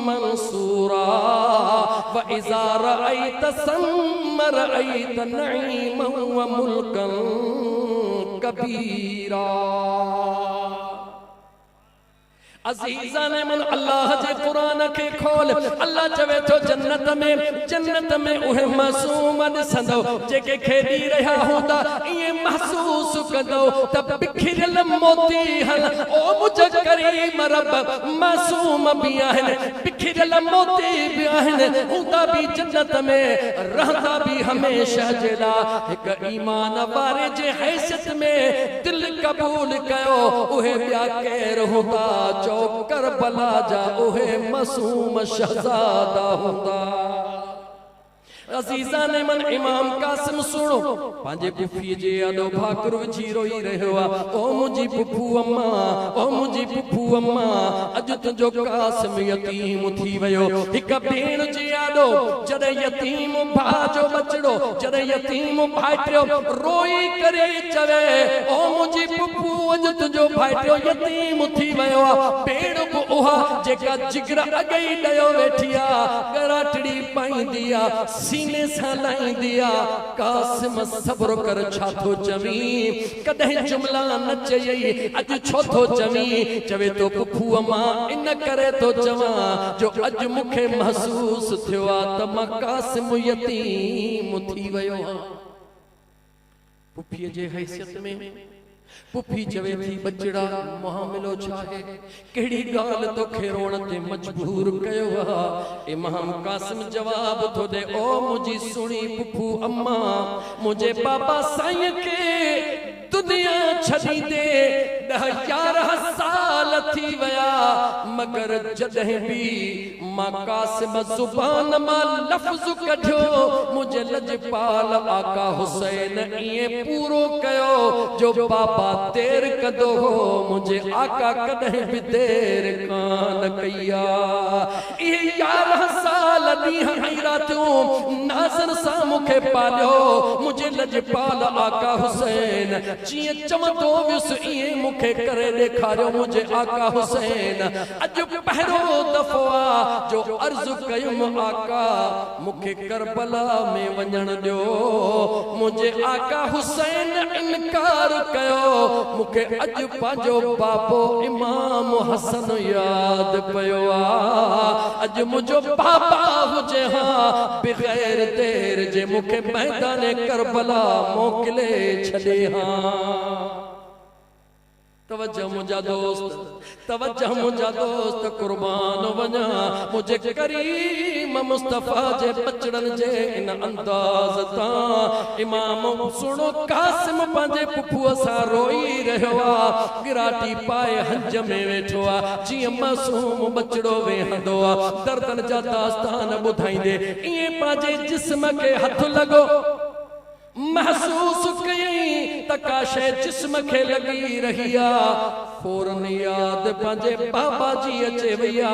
مَنْصُورًا وَإِذَا رَأَيْتَ ثَمَّ رَأَيْتَ نَعِيمًا وَمُلْكًا كَبِيرًا عزیزان من اللہ جے قرآن کے کھول اللہ چوے تو جنت میں اوہ معصومن سندو جے کے کھیڑی رہا ہوتا یہ محسوس کدو تب بکھرل موتی ہن او مجھے کریم رب معصوم بھی آہن بکھرل موتی بھی آہن ہوتا بھی جنت میں رہتا بھی ہمیشہ جلا ایک ایمان وارے جے حیثیت میں دل दिल कबूल कयो उहे ॿिया केर हूंदा चो करबला जा उहे मासूम शहज़ादा हूंदा अज़ीज़ान मन इमाम कासिम सुनो पांजे पुफी जे आडो भाकुर विझी रोई रहियो आ ओ मुंहिंजी पुफू अम्मा ओ मुंहिंजी पुफू अम्मा अॼु तुंहिंजो कासिम यतीम थी वियो हिक भेण जे आडो जॾहिं यतीम भाउ जो बचड़ो जॾहिं यतीम भाइटियो रोई करे चवे ओ मुंहिंजी पुफू अॼु तुंहिंजो भाइटियो यतीम थी वियो आ भेण बि उहा जेका जिगर अॻे ई ॾियो वेठी आ गराटड़ी पाईंदी आ सीने सां लाईंदी आ कासिम सब्र कर छा थो चवी कॾहिं जुमला न चयई अॼु छो थो चवी चवे तो पुफू मां इन करे तो चवां जो अॼु मूंखे महसूस थियो आ त मां कासिम यतीम थी वियो आहियां पुफीअ जे हैसियत में पुफी चवे थी बचड़ा मामिलो छा है कहिड़ी ॻाल्हि तोखे रोण ते मजबूर कयो आहे इमाम कासिम जवाब थो ॾे ओ मुंहिंजी सुणी पुफू अम्मा मुंहिंजे बाबा साईं खे दुनिया छॾींदे 10-11 साल थी विया मगर जॾहिं बि मां कासिम ज़ुबान मां लफ़्ज़ कढियो मुंहिंजे लजपाल आका हुसैन ईअं पूरो कयो जो बाबा देर कंदो हो मुंहिंजे आका कॾहिं बि देर कान कई आहे इहे 11 साल ॾींहं ऐं रातियूं नाज़न सां मूंखे पालियो मुंहिंजे लजपाल आका हुसैन जीअं चवंदो वियुसि ईअं मूंखे करे ॾेखारियो मुंहिंजे आका हुसैन अॼु पहिरियों दफ़ो आहे जो अर्ज़ कयुमि आका मूंखे करबला में वञण ॾियो मुंहिंजे आका हुसैन इनकार कयो मूंखे अॼु पंहिंजो बाबो इमाम हसन यादि पियो आहे अॼु मुंहिंजो बाबा हुजे हा बग़ैर देर जे मूंखे मैदान करबला मोकिले छॾे हा तवज्जो मुंहिंजा दोस्त कुर्बान वञा मुंहिंजे करीम मुस्तफ़ा जे बचड़न जे इन अंदाज़ तां इमाम सुनो कासिम पंहिंजे पुफूअ सां रोई रहियो आहे गिराटी पाए हंज में वेठो आहे जीअं मासूम बचड़ो वेहंदो आहे दर्दन जा दास्तान ॿुधाईंदे ईअं पंहिंजे जिस्म खे हथ लॻो महसूस कई त का शइ जिस्म खे लगी रही आ फौरन याद पंहिंजे बाबा जी अचे वई आ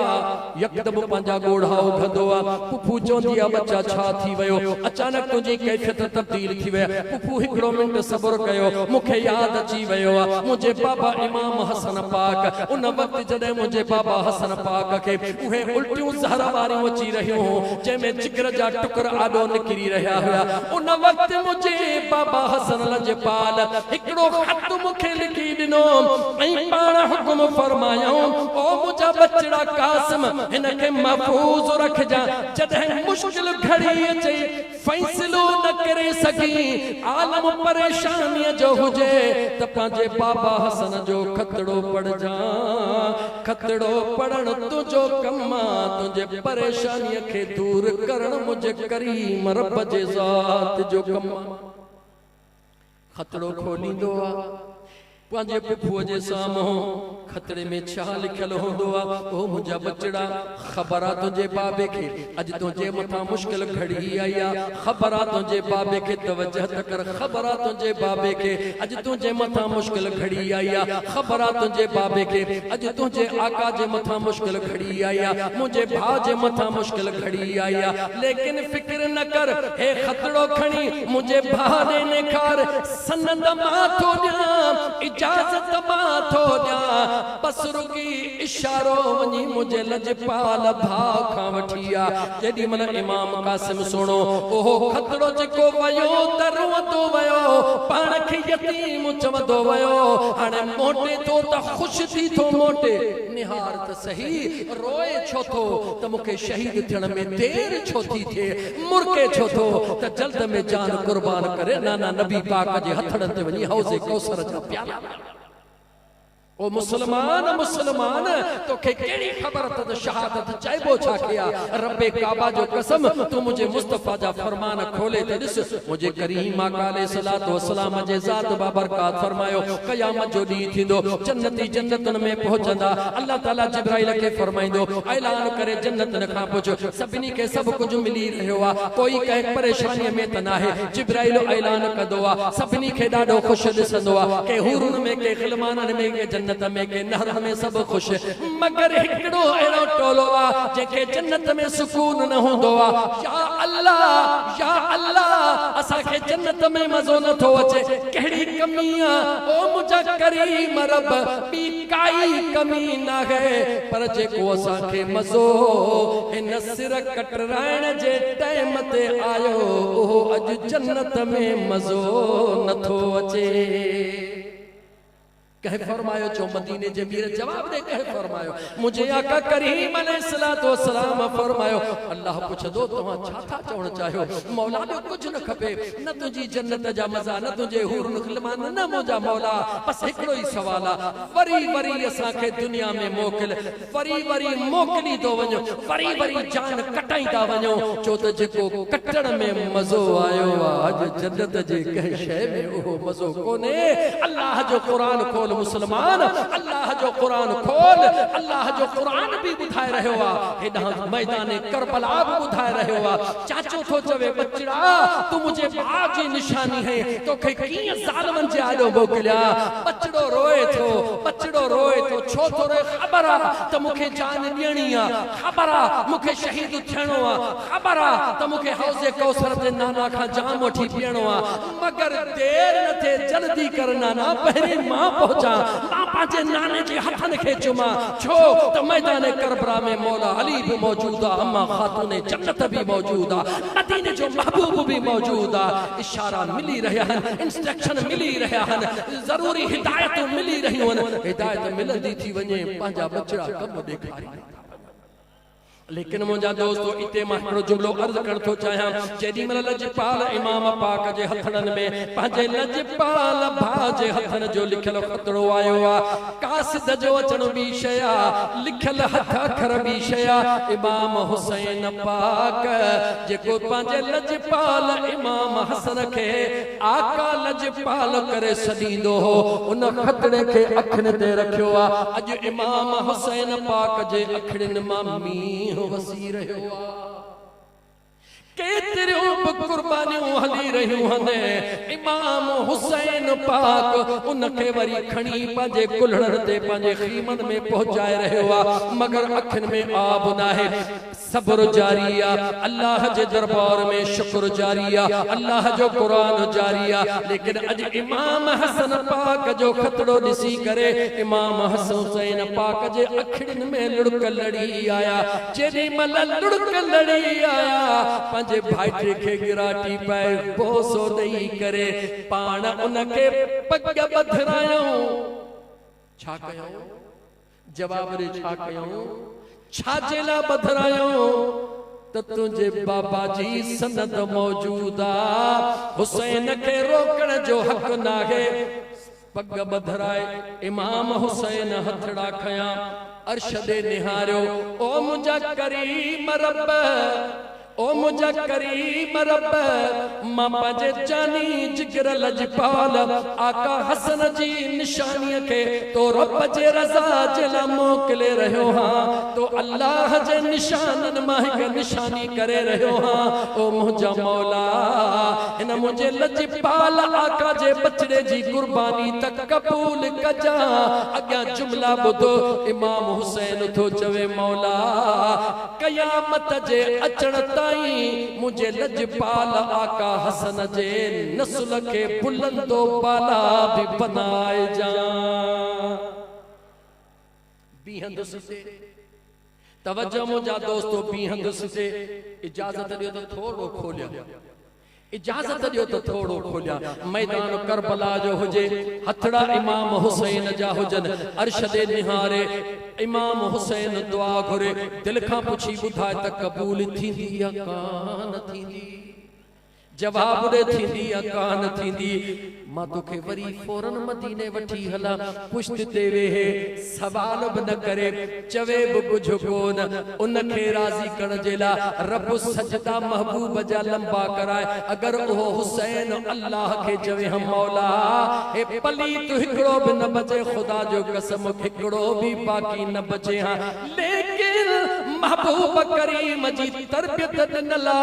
यकदम पंहिंजा गोढ़ा उठंदो आ पुफू चवंदी आ बच्चा छा थी वियो अचानक तुंहिंजी कैफियत तब्दील थी वई पुफू हिकिड़ो मिंट सब्र कयो मूंखे याद अची वियो आ मुंहिंजे बाबा इमाम हसन पाक उन वक़्तु जॾहिं मुंहिंजे बाबा हसन पाक खे उहे उल्टियूं ज़हर वारियूं अची रहियूं जंहिंमें जिगर जा टुकर आॾो निकिरी रहिया हुआ उन वक़्तु मुंहिंजे बाबा हसन लजपाल हिकिड़ो ख़त मूंखे लिखी ॾिनो ऐं पाण हुकुम फरमायो ओ मुंहिंजा बचड़ा कासिम हिनखे महफूज़ रखजा जॾहिं मुश्किल घड़ी अचे फ़ैसिलो न करे सघी आलम परेशानीअ जो हुजे त पंहिंजे बाबा हसन जो खतड़ो पढ़जा खतड़ो पढ़ण तुंहिंजो कम आहे तुंहिंजे परेशानीअ खे दूर करण मुंहिंजे करीम रब जे ज़ात जो कम खतड़ो खोलींदो आहे पंहिंजे पुफूअ जे साम्हूं खतड़े में छा लिखियल हूंदो आहे ओ मुंहिंजा बचड़ा ख़बर आहे तुंहिंजे बाबे खे अॼु तुंहिंजे मथां मुश्किल घड़ी आई आहे ख़बर आहे तुंहिंजे बाबे खे तवजह त कर ख़बर आहे तुंहिंजे बाबे खे अॼु तुंहिंजे मथां मुश्किल घड़ी आई आहे ख़बर आहे तुंहिंजे बाबे खे अॼु तुंहिंजे आका जे मथां मुश्किल घड़ी आई आहे मुंहिंजे भाउ जे मथां मुश्किल घड़ी आई आहे लेकिन फिक्र न कर हे खतड़ो खणी मुंहिंजे भाउ ॾे निखार सनद मां थो ॾियां इजाज़त मां थो ॾियां बस रुकी इशारो वञी मुंहिंजे लजपाल भाउ खां वठी आ जेॾी महिल इमाम कासिम सुणो ओहो खतड़ो जेको वयो त रोंदो वयो पाण खे यतीम चवंदो वयो हाणे मोटे थो त ख़ुशि थी थो मोटे निहार त सही रोए छो थो त मूंखे शहीद थियण में देर छो थी थिए मुर्के छो थो त जल्द में जान कुर्बान करे नाना नबी पाक जे हथड़नि ते वञी हौज़े कौसर जा प्याला او مسلمان مسلمان تو کہ کیڑی خبر تد شہادت چاہے بو چھا کیا رب کعبہ جو قسم تو مجھے مصطفیٰ جا فرمان کھولے تدس مجھے کریم آقا علیہ السلام جے ذات بابرکات فرمایو قیامت جو ڈی تھی دو جنتی جنتن میں پہنچندا اللہ تعالیٰ جبرائیل کے فرمائیں دو اعلان کرے جنت نکھا پوچھو سبنی کے سب کچھ ملی رہے ہوا کوئی کہہ پریشانی میں تنا ہے جبرائیل اعلان کدوا سبنی کے ڈاڈو خوش دسندوا کہ حورن میں کے خلمانن میں کے جنت میں کے نہر میں سب خوش مگر ہکڑو ایڑو ٹولو جے کے جنت میں سکون نہ ہوندو یا اللہ اسا کے جنت میں مزو نہ تھو اچے کہڑی کمیاں او مجھا کریم رب بی کائی کمی نہ ہے پر جے کو اسا کے مزو ان سر کٹرائن جے ٹائم تے آیو او اج جنت میں مزو نہ تھو اچے کہہ فرمایو چو مدینے جمیر جواب دے کہہ فرمایو مجھے آقا کریم علیہ السلام فرمایو اللہ پوچھ دو تمہاں چھاتا چون چاہو مولا جو کچھ نہ کھپے نہ تجھی جنت جا مزا نہ تجھے حور نخلمان نہ موجا مولا بس ہکڑو ہی سوالا وری اساں کے دنیا میں موکل وری موکلی دو ونجو وری جان کٹائی دا ونجو چو تجھے کو کٹڑ میں مزو آئیو آج جنت جے کہہ شے میں اوہ مزو کونے اللہ جو قرآن کھول مسلمان اللہ جو قرآن کھول اللہ جو قرآن بھی بتھائے رہے ہوا میدان کربلا بھی بتھائے رہے ہوا چاچو تھو چوے بچڑا تو مجھے باجی نشانی ہے تو کہ کیے ظالمن جے آلو موکلیا بچڑو روئے تھو چھو تو رہے خبرہ تو مکھے جان ڈیڑیا خبرہ مکھے شہید تھینوا خبرہ تو مکھے حوض کوثر دے نانا کھا جام اٹھی پیڑوا مگر دیر نہ تھے جلدی کرنا نہ پہری ماں پہنچا ماں پانچے نانے جے ہتھن کے چما چھو تو میدان کربلا میں مولا علی بھی موجودا اما خاتون جنت بھی موجودا مدینے جو محبوب بھی موجودا اشارہ ملی رہا ہے انسٹرکشن ملی رہا ہے ضروری ہدایت ملی رہی ہوں ہدایت ملندی تھی ونجے پانجا بچڑا کم دیکھاری لیکن مجھا دوستو اتے محکڑو جملو عرض کرتو چاہاں جیدی من لجپال امام پاک جے ہتھڑن میں پانجے لجپال بھاجے ہتھن جو لکھل خطڑو آئیو قاسد جو اچن بھی شیا لکھل ہتھ اکھر بھی شیا امام حسین پاک جے کو پانجے لجپال امام حسن کے آقا لجپال کرے سدیدو ہو ان خطڑے کے اکھن تے رکھو اج امام حسین پاک جے اکھڑن مامی وسیر ہوا کیتر اوپ قربانیوں ہلی رہیوں ہنے امام حسین پاک ان کے وری کھنی پانجے کلھڑ دے پانجے خیمن میں پہنچائے رہے ہوا مگر اکھن میں آب نہ ہے صبر جاریہ اللہ جے دربار میں شکر جاریہ اللہ جو قرآن جاریہ لیکن اج امام حسن پاک جو خطڑو نسی کرے امام حسین پاک جے اکھڑن میں لڑک لڑی آیا جیدی مل لڑک لڑی آیا پانجے بھائٹے کے گراٹی پائے بوسو دئی کرے پانا ان کے پگ بدھرائیوں چھا کہوں جواب رے چھا کہوں چھا جیلا بدھرائیوں تو تجھے بابا جی سند موجودا حسین کے روکڑ جو حق نہ ہے پگ بدھرائے امام حسین ہتھڑا کھیاں ارشد نہاریو او مجھا کریم رب او مجھا کریم رب ماما جے جانی جگر لجپال آقا حسن جی نشانی کے تو رب جے رضا جلا موکلے رہو ہاں تو اللہ جے نشانن ماہی کا نشانی کرے رہو ہاں او مجھا مولا انہ مجھے لجپال آقا جے بچڑے جی قربانی تک قبول کجا اگیا جملہ بدو امام حسین تو چوے مولا قیامت جے اچڑتا مجھے لجپال آقا حسن جے نسل کے بلندو بالا بھی بنائے جان بیہندس سے توجہ مجھا دوستو بیہندس سے اجازت دیو تو تھوڑو کھولیا اجازت دیو تو تھوڑو کھولیا میدان کربلا جو ہجے ہتھڑا امام حسین جا ہجن ارشد نہارے امام حسین دعا گھرے دل کھا پچھی بدھائے تک قبول تھی دی یا کان تھی دی جواب دے تھی دی یا کان تھی دی मां तोखे वरी फौरन मदीने वठी हला पुष्ट ते वेहे सवाल बि न करे चवे बि कुझु कोन उनखे राज़ी करण जे लाइ रब सजदा महबूब जा लंबा कराए अगर वो हुसैन अल्लाह के जवे हम मौला हे पलीत हिकड़ो भी न बचे खुदा जो कसम हिकड़ो भी बाकी न बचे हां लेकिन महबूब करीम जी तरबियत दिनला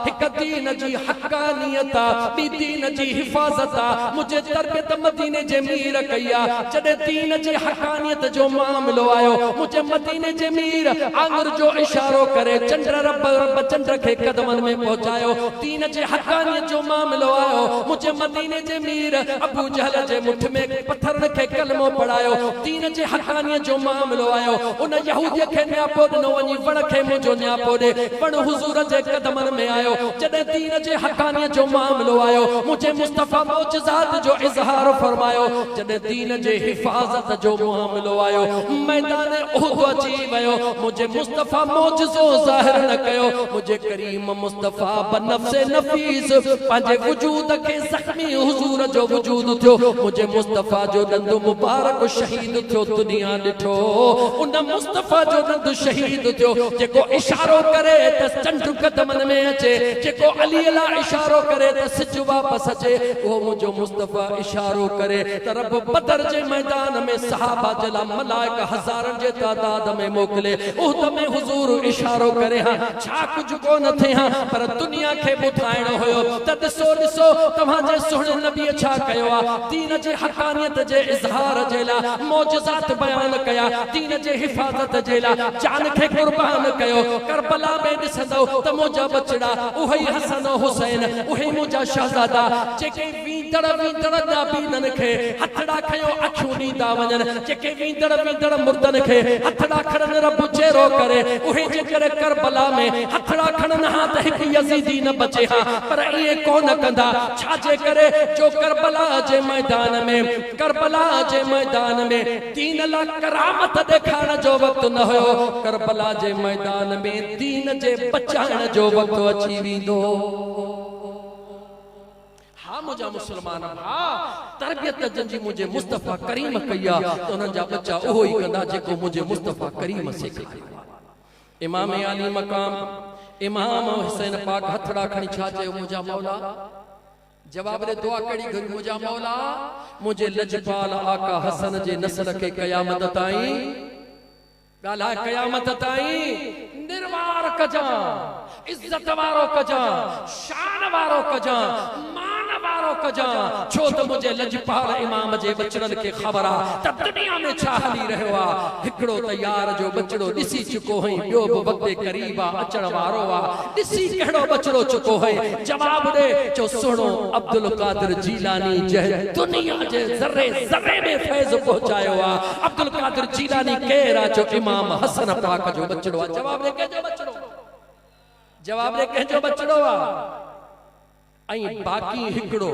हिक दीन जी हकानियता बी दीन जी हिफाजता मुझे तरबियत मदीने जे मीर कया जडे दीन जी हकानियत जो मामलो आयो मुझे मदीने जे मीर आंगुर जो इशारो करे चंद्र रब चंद्र के कदमन में पहुंचायो दीन जे हकानियत जो मामलो आयो मुझे मदीने जे मीर अबू जहल जे मुठ में पत्थर के कलमो पढ़ायो दीन जे हकानियत जो मामलो आयो उन यहूदी के न्यापो न वनी वण के मुझो न्यापो दे वण हुजूर जे कदमन में आयो जडे दीन जे हकानियत जो मामलो आयो मुझे मुस्तफा मौजज़ात जो इजहार फरमायो जडे दीन जे हिफाजत जो मामलो आयो मैदान उहद अची वयो मुझे मुस्तफा मौजज़ो ज़ाहिर न कयो मुझे करीम मुस्तफा बनफ्से नफीस पांजे वजूद के जख्मी हुजूर जो वजूद थियो मुझे मुस्तफा जो दंद मुबारक शहीद थियो दुनिया डिठो उन मुस्तफा जो दंद शहीद थियो जेको इशारो करे त चंड कदमन में अचे जेको अली अला इशारो करे त सिज वापस अचे वो मुझो मुस्तफा इशारो करे त रब बदर जे मैदान में सहाबा जला मलाइक हजारन जे तादाद में मोकले उहद में हुजूर इशारो करे हां छा कुछ को न थे हां पर दुनिया के बुधाइणो होयो त ॾिसो तव्हां जे सुहिणे नबी छा कयो आ दीन जे हकानियत जे इज़हार जे ला मौजज़ात बयान कया दीन जे हिफाजत जे ला जान के कुर्बान कयो करबला में ॾिसंदो त मुंहिंजा बचड़ा उहे हसन हुसैन उहे मुंहिंजा शहजादा जेके वींदड़ नाबीनन खे हथड़ा खयो अखियूं ॾींदा वञनि जेके वींदड़ मुर्दन खे हथड़ा खणनि रब चेरो करे उहे जेकर करबला में हथड़ा खणनि हां त हिकु यज़ीदी न बचे हां पर इहे कोन कंदा छा जे करे जो करबला जे मैदान में दीन ला करामत ॾेखारण जो वक़्तु न हुयो करबला जे मैदान में दीन जे बचाइण जो वक़्तु अची वेंदो हाँ मुझा मुसलमान हाँ तरबियत जंजी मुझे मुस्तफा करीम कया तो उन जा बच्चा ओहो ही कंदा जेको मुझे मुस्तफा करीम सेखारियो इमाम अली मकाम इमाम हुसैन पाक हथड़ा खणी छा चयो मुझा मौला जवाब रे दुआ कड़ी घरी मुझा मौला मुझे लजपाल आका हसन जे नस्ल के कयामत ताईं गाला कयामत ताईं निर्वार कजा इज्जत वारो कजा शान वारो कजा मान वारो कजा छो त मुझे लजपाल इमाम जे बचड़न के खबर आ त दुनिया में छा हली रहयो आ हिकड़ो तैयार जो बचड़ो दिसी चुको है बियो बि वक़्ते करीबा अचण वारो आ दिसी केड़ो बचड़ो चुको है जवाब दे जो सुनो अब्दुल कादिर जीलानी जे दुनिया जे जर्रे जर्रे में फैज पहुंचायो आ अब्दुल कादिर जीलानी केरा जो इमाम हसन पाक जो बचड़ो आ जवाब दे के जो बचड़ो जवाब दे के जो बचड़ो आ आई बाकी हिकड़ो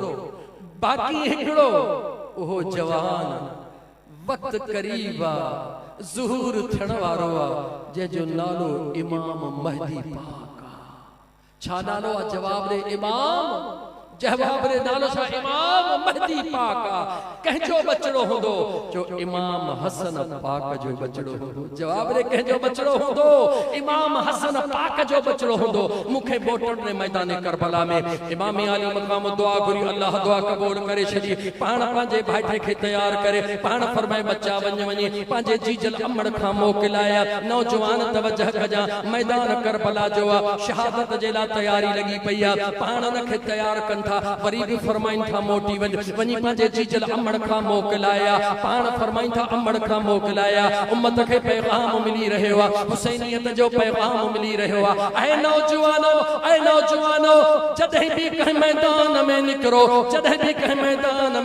ओहो जवान वक्त करीबा ज़ुहूर थियण वारो आ जे जो नालो इमाम महदी पाक छा नालो आ जवाब दे इमाम जवाब रे नालो छा इमाम महदी पाक कहजो बचड़ो होंदो जो इमाम हसन पाक जो बचड़ो होंदो जवाब रे कहजो बचड़ो होंदो इमाम हसन पाक जो बचड़ो होंदो मुखे बोटन ने मैदान करबला में इमाम अली मकाम दुआ गुरी अल्लाह दुआ कबूल करे छदी पाण पांजे भाईटे के तैयार करे पाण फरमाए बच्चा वनी पांजे जीजल अमड़ खा मोकलाया नौजवान तवज्जह कजा मैदान करबला जो शहादत जेला तैयारी लगी पईया पाण न के तैयार कन वरी भी फरमाइन था मोटी वनी पांजे जीजल अमड़ खा मोकलाया पाण फरमाइन था अमड़ खा मोकलाया उम्मत के पैगाम मिली रहे हुआ हुसैनियत जो पैगाम मिली रहे हुआ ऐ नौजवानो जदे भी कह मैदान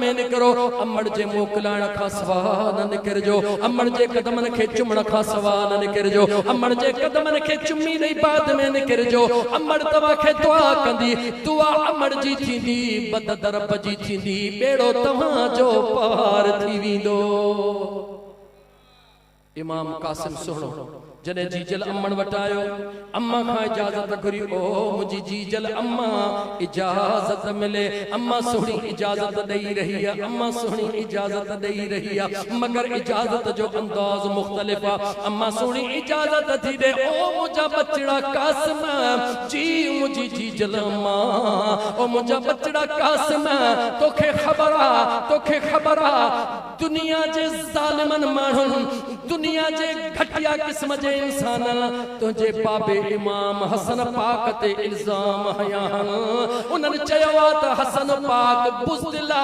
में निकरो अमड़ जे मोकलाण खा सवा न निकरजो अमड़ जे कदमन के चुमण खा सवा न निकरजो अमड़ जे कदमन के चुमी नहीं बाद में निकरजो अमड़ तवा के दुआ कंदी दुआ अमड़ जी थी बद दरब जी थींदी बेड़ो तव्हां जो पार थी वेंदो इमाम कासिम सुनो جنہیں جیجل امن وٹاयो اماں کھا اجازت کری او مجھے جیجل اماں اجازت ملے اماں سوڑی اجازت دئی رہی ہے اماں سوڑی اجازت دئی رہی ہے مگر اجازت جو انداز مختلف اماں سوڑی اجازت تھی دے او مجھا بچڑا قاسم جی مجھے جیجل اماں او مجھا بچڑا قاسم تو کھے خبرہ دنیا جے ظالمن مانن دنیا جے گھٹیا قسم جے انسان تجھے باب امام حسن پاک تے الزام حیان انہن چیوات حسن پاک بزدلا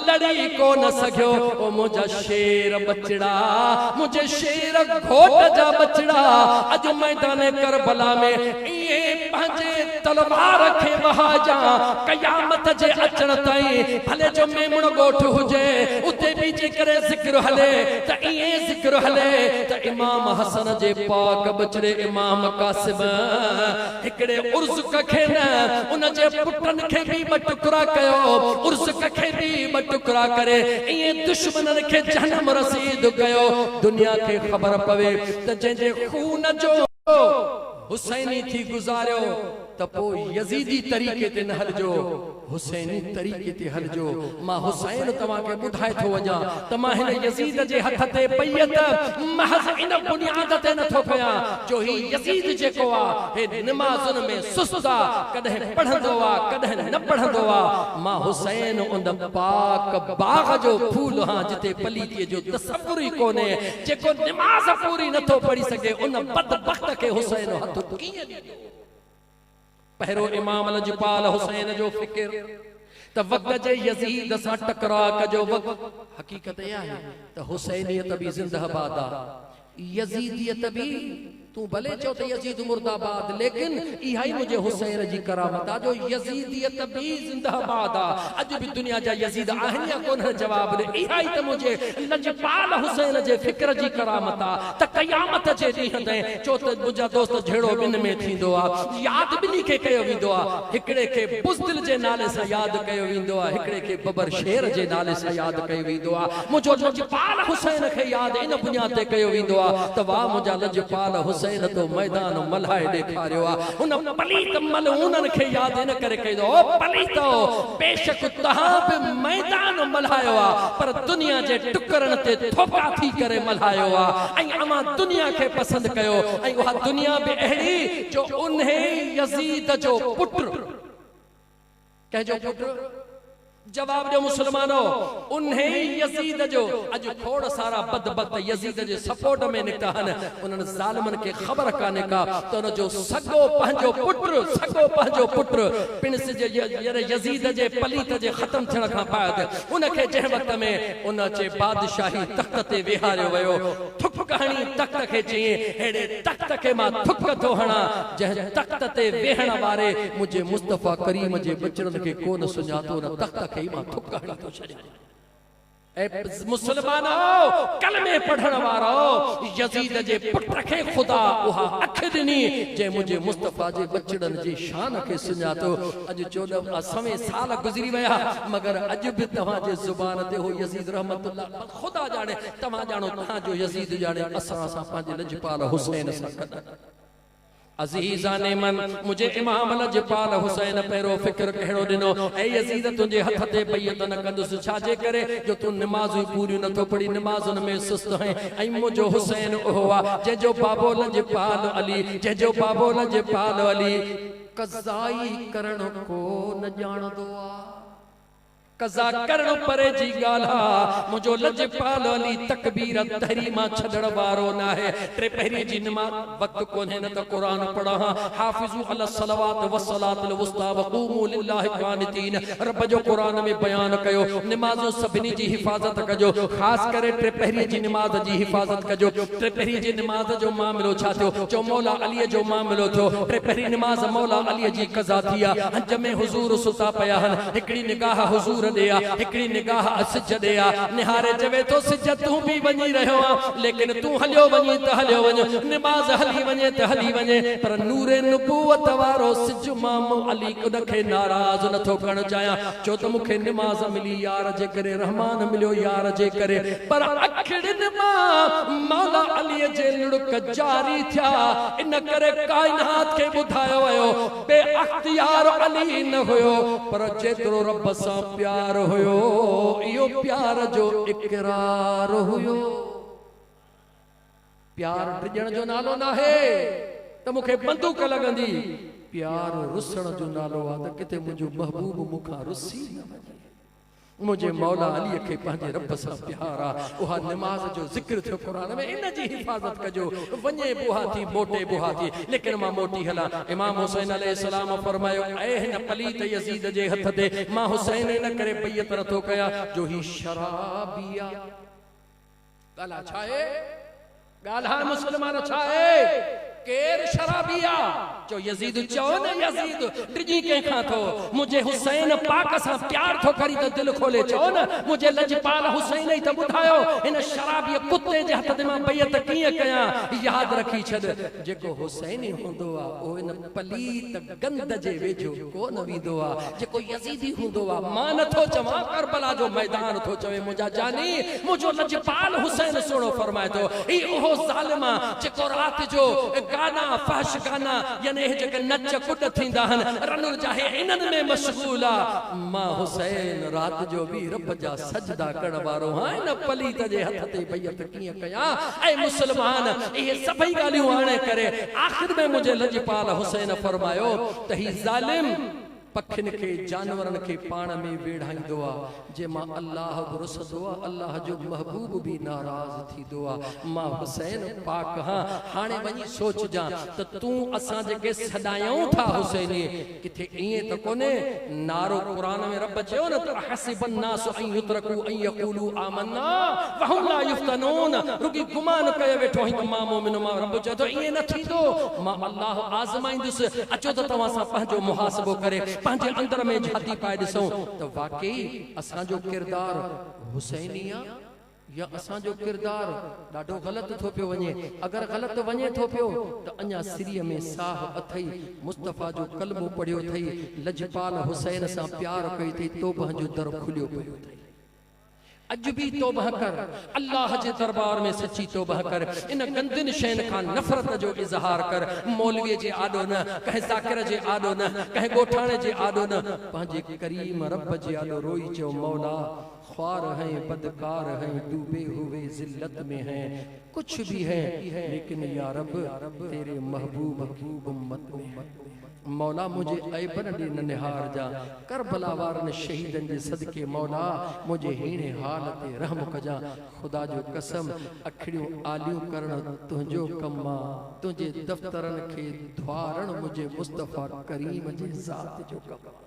لڑی کو نہ سکھو او مجھا شیر بچڑا مجھے شیر گھوٹ جا بچڑا اج میدان کربلا میں یہ پہنچے تلوار رکھے وہاں جا قیامت جے اچڑ تائیں بھلے جو میمن گوٹھ ہو جائے اتے بھی جے کرے ذکر حلے تا یہ ذکر حلے تا امام حسن جے پاک بچڑے امام قاسم ہکڑے عرض ککھے نا انہ جے پٹن کھے بھی بٹکرا کہو عرض ککھے بھی بٹکرا کرے یہ دشمنن کے جہنم رسید گئو دنیا کے خبر پوے تا جے خون جو حسینی تھی گزارو تپو یزیدی طریقے تے نہل جو حسینی طریقے تے حل جو ماں حسین تمہاں کے بڑھائے تھو وجہ تمہاں ہن یزید جے ہتھ تے پیت محض ان بنیاد تے نہ تھو پیا جو ہی یزید جے کو ہے نمازن میں سستا کدہ پڑھندو کدہ نہ پڑھندو ماں حسین ان پاک باغ جو پھول ہاں جتے پلیتی جو تصوری کونے جے کو نماز پوری نہ تھو پڑھی سکے ان بدبخت کے حسین ہتھ کیے پہرو امام لجپال حسین جو فکر تا وقت جے یزید سا ٹکرا کا جو وقت حقیقت یہ ہے تا حسینیت بھی زندہ بادا یزیدیت بھی تو بلے چوتے یزید مرداباد لیکن یہی مجھے حسین جی کرامتا جو یزیدیت بھی زندہ بادا اج بھی دنیا جا یزید آہنیا کون ہے جواب دے یہی تو مجھے لجپال حسین جے فکر جی کرامتا تا قیامت جے دی ہندیں چوتے مجھا دوست جھڑو بن میں تھی دعا یاد بنی کے کہو بھی دعا ہکڑے کے بزدل جے نالے سے یاد کہو بھی دعا ہکڑے کے ببر شیر جے نالے سے یاد کہو بھی دعا مجھو لجپال حسین کے یاد ان بنیاد تے کہو بھی دعا توا مجھا لجپال حسین تو میدان ملہائے دیکھا رہا انہا پلیت ملعونن کے یاد نہ کرے کہی دو پلیتو بے شک تہاں پہ میدان ملہائے ہوا پر دنیا جے ٹکرن تے تھوکا تھی کرے ملہائے ہوا این اما دنیا کے پسند کہو این وہاں دنیا بے اہلی جو انہیں یزید جو پٹر کہہ جو پٹر جواب جو مسلمانوں انہیں یزید جو اج تھوڑ سارا بدبخت یزید جو سپورٹ میں نکتا ہے انہوں ظالمن کے خبر کانے کا تو انہوں جو سگو پہنجو پٹر پنس جے یزید جے پلیت جے ختم تھنا کھا پایا انہوں کے جہ وقت میں انہوں چے بادشاہی تخت تے ویہارے ویو تھک کہانی تخت کے چیئے ہیڑے تخت کے ماں تھک تو ہنا جہ تخت تے ویہنا بارے مجھے مصطفیٰ کریم جے بچرن کے کون سنجاتو نہ تخت کے ایمان تھکاڑی تو شجا اے مسلمانوں کلمے پڑھن وارو یزید جے پٹ رکھے خدا وہاں اکھدنی جے مجھے مصطفیٰ جے بچڑن جے شان کے سنجاتو اج 14 سمیں سال گزری ویا مگر اج بھی تمہاں جے زبان تے ہو یزید رحمت اللہ خدا جانے تمہاں جانو تمہاں جو یزید جانے اسرا سا پانجے لجپال حسین سا کرنا عزیزان من مجھے امام لجپال حسین پیرو فکر کہڑو دنو اے یزید تنجے ہتھ تے بیت نہ کندس چھاجے کرے جو تو نماز پوری نہ تو پڑی نمازن میں سست ہیں اے مجھو حسین ہوا جے جو بابو لجپال علی جے جو بابو لجپال علی قضائی کرن کو نہ جان دعا قضا کرن پرے جی گالا مجھو لجپال علی تکبیر تحریمہ چھڑ وارو نہ ہے ترے پہری جی نماز وقت کون ہے نہ تو قرآن پڑھا حافظو علی الصلوات والصلاة الوسطى وقوموا للہ قانتین رب جو قرآن میں بیان کہو نمازوں سبنی جی حفاظت کجو خاص کرے ترے پہری جی نماز جی حفاظت کجو ترے پہری جی نماز جو معاملو چھاتو جو مولا علی جو معاملو تھو ترے پہری نماز مولا علی جی قضا دیا جمع حضور ستا پیاہن اکڑی نگاہ حضور ॾे आ हिकड़ी निगाह सिज ॾे आ निहारे चवे तो सिज तूं भी वञी रहियो आ लेकिन तूं हलियो वञी त हलियो वञ निमाज़ हली वञे त हली वञे पर नूरे नुबुवत वारो सिज मामो अली उनखे नाराज़ नथो करण चाहियां छो त मूंखे निमाज़ मिली यार जे करे रहमान मिलियो यार जे करे पर अखिड़िन मां मौला अली जे लुड़क जारी थिया इन करे कायनात खे ॿुधायो वियो बे अख्तियार अली न हुयो पर जेतिरो रब सां प्यार हुयो इहो प्यार जो इकरार हुयो प्यार टिजण जो नालो न आहे त मूंखे बंदूक लॻंदी प्यार रुसण जो नालो आहे त किथे मुंहिंजो महबूब मूंखां रुसी न वञे मुझे मौला अली के पंहिंजे रब सां प्यार आ उहा नमाज जो जिक्र थियो कुरान में इन जी हिफाजत कजो वञे बुहा थी मोटे बुहा थी लेकिन मां मोटी हला इमाम हुसैन अलैहिस्सलाम फरमायो ऐ हिन पलीत यजीद जे हथ ते मां हुसैन न करे बैयत नथो कया जो ही शराबिया ॻाल्हि छा आहे ॻाल्हि मुस्लमान छा आहे केर शराबिया जो यजीद चओ न यजीद डिजी के खां थो मुझे हुसैन पाक सां प्यार थो करी त दिल खोले चओ न मुझे लजपाल हुसैन ही त ॿुधायो इन शराबी कुत्ते जे हथ ते मां बैयत कीअं कयां याद रखी छॾ जेको हुसैन हूंदो आ ओ इन पलीत गंद जे वेझो कोन वींदो आ जेको यजीदी हूंदो आ मां नथो चवां करबला जो मैदान थो चवे मुंहिंजा जानी मुंहिंजो लजपाल हुसैन सुहिणो फरमाए थो ही ओहो ज़ालिम जेको रात जो गाना फहश गाना यानी जेके नच कुट थींदा हन रनुर चाहे इनन में मशगूल आ मां हुसैन रात जो भी रब जा सजदा करण वारो हां इन पलीत जे हथ ते बैयत कीअं कया ऐ मुसलमान ये सभई ॻाल्हियूं आणे करे आखिर में मुझे लजपाल हुसैन फरमायो त ही ज़ालिम पखिन के जानवरन के पाण में वेढ़ाईंदो आ जे मां अल्लाह रुसदो आ अल्लाह जो महबूब भी नाराज थींदो आ मां हुसैन पाक हां हाणे वञी सोच जा त तू असां जेके सदायूं था हुसैनी किथे इए त कोने नारो कुरान में रब चयो न त हसिबन नास अन युतरकू अन यकूलू आमन्ना वहुम ला युफ्तनून रुकी गुमान कयो वेठो हिक मां मोमिन मां रब चयो त इए न थींदो मां अल्लाह आज़माईंदुस अचो त तव्हां सां पंहिंजो मुहासबो करे पंहिंजे अंदर में झाती पाए ॾिसूं त वाकई असांजो किरदार हुसैनी आहे या असांजो किरदार ॾाढो ग़लति थो पियो वञे अगरि ग़लति वञे थो पियो त अञा सिरीअ में साह अथई मुस्तफ़ा जो कलमो पढ़ियो अथई लजपाल हुसैन सां प्यार कई अथई तौबह जो दर खुलियो पियो अथई अज भी तौबह कर अल्लाह जे दरबार में सच्ची तौबह कर इन गंदिन शैन खां नफरत जो इजहार कर मौलवी जे आडो न कहे ज़ाकिर जे आडो न कहे गोठाणे जे आडो न पंहिंजे करीम रब जे आडो रोई चो मौला ख्वार हैं बदकार हैं डूबे हुए जिल्लत में हैं कुछ भी है लेकिन या रब तेरे महबूब की उम्मत में मौला मुझे ऐबन ॾे न निहार जा करबला वारन शहीदन जे सदके मौला मुझे हीणे हाल ते रहम कजा खुदा जो कसम अखड़ियूं आलियूं करण तुंहिंजो कम आ तुंहिंजे दफ़्तरन खे द्वारण मुझे मुस्तफ़ा करीम जे ज़ात जो कम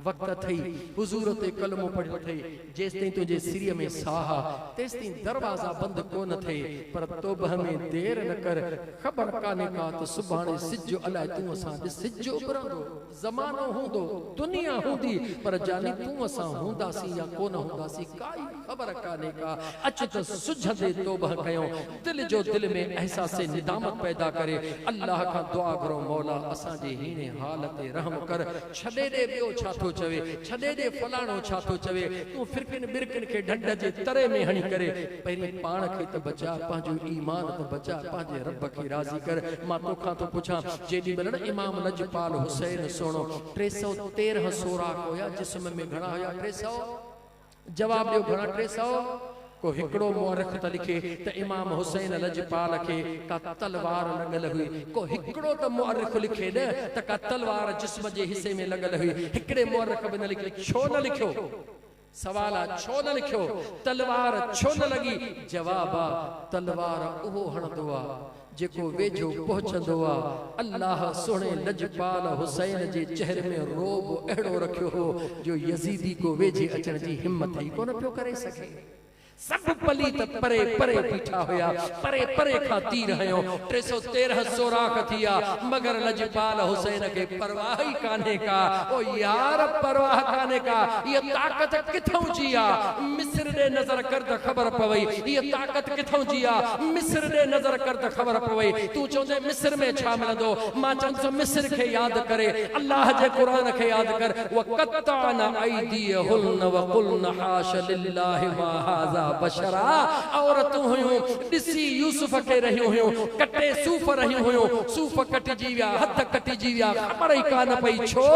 वक्त थई हुजूर ते कलमो पढ़ियो थई जेसिताईं तुझे सिरिय में साह तेसिताईं दरवाजा बंद कोन थे पर तौबह में देर न कर खबर काने का तो सुभाणे सिजो अलाए तू असां सिजो उभरंदो ज़मानो हूंदो दुनिया हूंदी पर जानी तू असां हूंदासीं या कोन हूंदासीं काई खबर काने का अच त सुझंदे तौबह कयो दिल जो दिल में एहसास निदामत पैदा करे अल्लाह का दुआ करो मौला असां जे हीने हाल ते रहम कर छॾे दे ॿियो छा थो चवे छॾे दे फलाणो छा थो चवे तू फिरकिन बिरकिन के ढंढ जे तरे में हणी करे पहिरीं पाण खे त बचा पंहिंजो ईमान त बचा पंहिंजे रब खे राज़ी कर मां तोखां थो पुछां जेॾी महिल इमाम लजपाल हुसैन सोणो 313 सोराख़ हुया जिस्म में घणा हुया 300 जवाब ॾियो घणा 300 को हिकड़ो मुअर्रिख त लिखे त इमाम हुसैन लजपाल के का तलवार लगल हुई को हिकड़ो त मुअर्रिख लिखे न त का तलवार जिस्म जे हिस्से में लगल हुई हिकड़े मुअर्रिख में न लिखे छो न लिखियो सवाल आ छो न लिखियो तलवार छो न लगी जवाब आ तलवार उहो हणंदो आ जेको वेझो पहुचंदो आ अल्लाह सोने लजपाल हुसैन जे चेहरे में रोब अहिड़ो रखियो हो जो यजीदी को वेझे अचण जी हिम्मत ही कोन पियो करे सके سب پلیت پرے پرے پیٹھا ہویا پرے پرے کھا تیر ہیوں 313 سوراخ تھیا مگر لجپال حسین کے پرواہ ہی کانے کا او یار پرواہ کانے کا یہ طاقت کتھوں جیا مصر دے نظر کرد خبر پوئی یہ طاقت کتھوں جیا مصر دے نظر کرد خبر پوئی تو چوندے مصر میں چھا ملدو ماں چند مصر کے یاد کرے اللہ جے قرآن کے یاد کر وَقَتَّعْنَ أَيْدِيَهُنَّ وَقُلْنَ حَاشَ لِلَّهِ مَا هَذَا بشرا عورتوں ہوئوں ڈسی یوسف کے رہی ہوئوں کٹے سوف رہی ہوئوں سوف کٹ جیویا ہتھ کٹ جیویا خبر ہی کان پئی چھو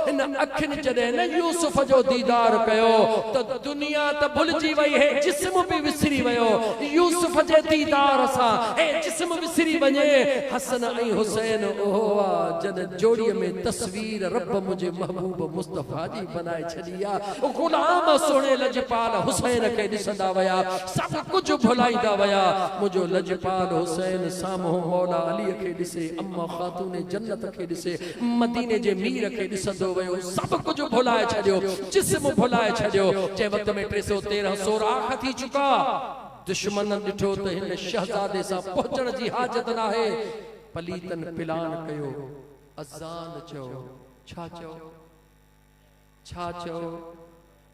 ان اکھن جدے نہ یوسف جو دیدار کیو تو دنیا تو بھل جی وئی ہے جسم بھی وسری ویو یوسف جے دیدار سا اے جسم وسری بنے حسن ای حسین اوہوا جد جوڑی میں تصویر رب مجھے محبوب مصطفیٰ جی بنائے چھلیا غلام سونے لجپال حسین کے نسندا ویا سب کچھ بھلائی دا ویا مجھو لجپال حسین سامہو مولا علی کے دسے اما خاتون جنت کے دسے مدینے جے میر کے دسندو ویو سب کچھ بھلائے چھڑیو جسم بھلائے چھڑیو چے وقت میں 313 سوراخ تھی چکا دشمن ڈٹھو تو ہن شہزادے سا پہنچن جی حاجت نہ ہے پلیتن پلان کیو اذان چو چھا چو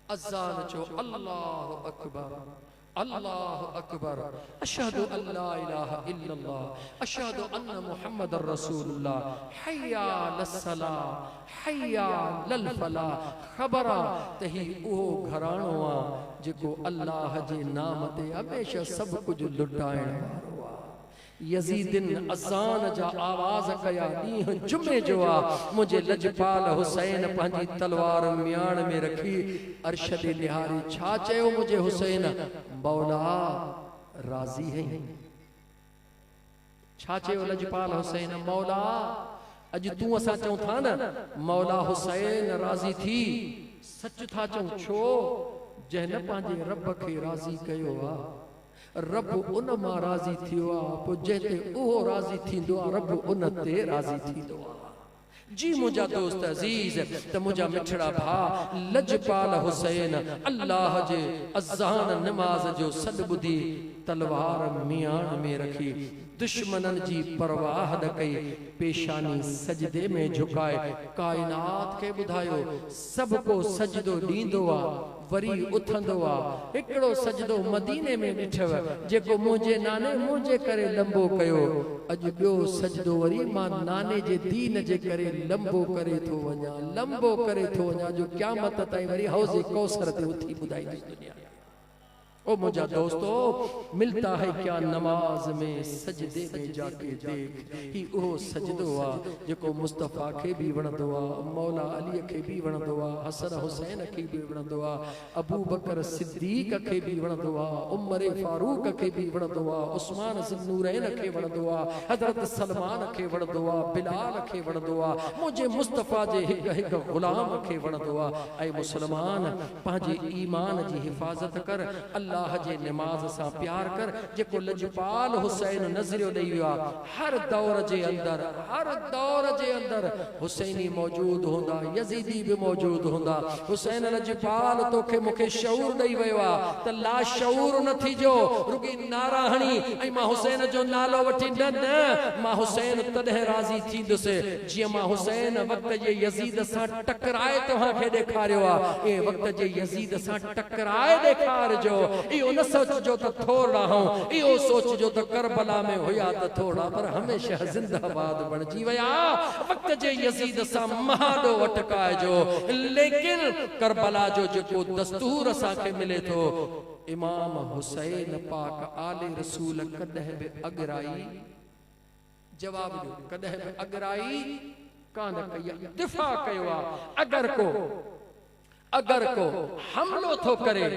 اذان چو اللہ اکبر اللہ اکبر اشہدو ان لا الہ الا اللہ اشہدو ان محمد الرسول اللہ حیا للصلاة حیا للفلاح خبرہ تہی اوہ گھرانوا جکو اللہ جے نامتے ہمیشہ سب کچھ لٹائیں ماروا یزیدن اذان جا آواز کیا نیہ جمعے جوا مجھے لجپال حسین پہنجی تلوار میان میں رکھی ارشد نہاری چھاچے ہو مجھے حسین مولا راضی ہیں چھاچے ہو لجپال حسین مولا اج تو اسا چاہوں تھا نا مولا حسین راضی تھی سچ تھا چاہوں چھو جہن پانجے رب کے راضی کہو رب ان ماں راضی تھیوا پو جہتے اوہ راضی تھی دعا رب ان تے راضی تھی دعا جی مجھا دوست عزیز تا مجھا مٹھڑا بھا لجپال حسین اللہ جے اذان نماز جو صدب دی تلوار میان میں رکھی دشمنن جی پرواہ دکئی پیشانی سجدے میں جھکائے کائنات کے بدھائیو سب کو سجدو دیندوا وری اتھندوا اکڑو سجدو مدینے میں نٹھو جے کو مجھے نانے مجھے کرے لمبو کیو اج بیو سجدو وری ماں نانے جے دین جے کرے لمبو کرے تھو ونیا لمبو کرے تھو ونیا جو قیامت تائی وری حوض کوثر تے اتھی بدھائی دی دنیا او مجھا دوستو ملتا ہے کیا نماز میں سجدے میں جا کے دیکھ ہی اوہ سجدوا جکو مصطفیٰ کے بھی وڑندوا مولا علی کے بھی وڑندوا حسن حسین کے بھی وڑندوا ابو بکر صدیق کے بھی وڑندوا عمر فاروق کے بھی وڑندوا عثمان ذوالنورین کے وڑندوا حضرت سلمان کے وڑندوا بلال کے وڑندوا مجھے مصطفیٰ جے ہک غلام کے وڑندوا اے مسلمان پانجے ایمان جی حفاظت کر اللہ جے نماز سا پیار کر جے کو لجپال حسین نظریو دیوا ہر دور جے اندر حسینی موجود ہوندا یزیدی بھی موجود ہوندا حسین لجپال تو کے مکے شعور دئی ویوا ت لا شعور نہ تھی جو رگی نارا ہنی اے ماں حسین جو نالو وٹھی نہ ماں حسین تدہ راضی تھی دسے جی ماں حسین وقت جے یزید سا ٹکرائے تو ہاں کے دیکھاریو اے وقت جے یزید سا ٹکرائے دیکھار جو ایو نہ سوچ جو تا تھوڑا ہوں ایو سوچ جو تا کربلا میں ہویا تا تھوڑا پر ہمیشہ زندہ باد بڑھ جی ویا وقت جے یزید سا مہادو وٹکائے جو لیکن کربلا جو کو دستور سا کے ملے تو امام حسین پاک آل رسول کدہ بے اگرائی جواب جو کدہ بے اگرائی کانا کیا دفاع کیوا اگر کو حملو تو کرے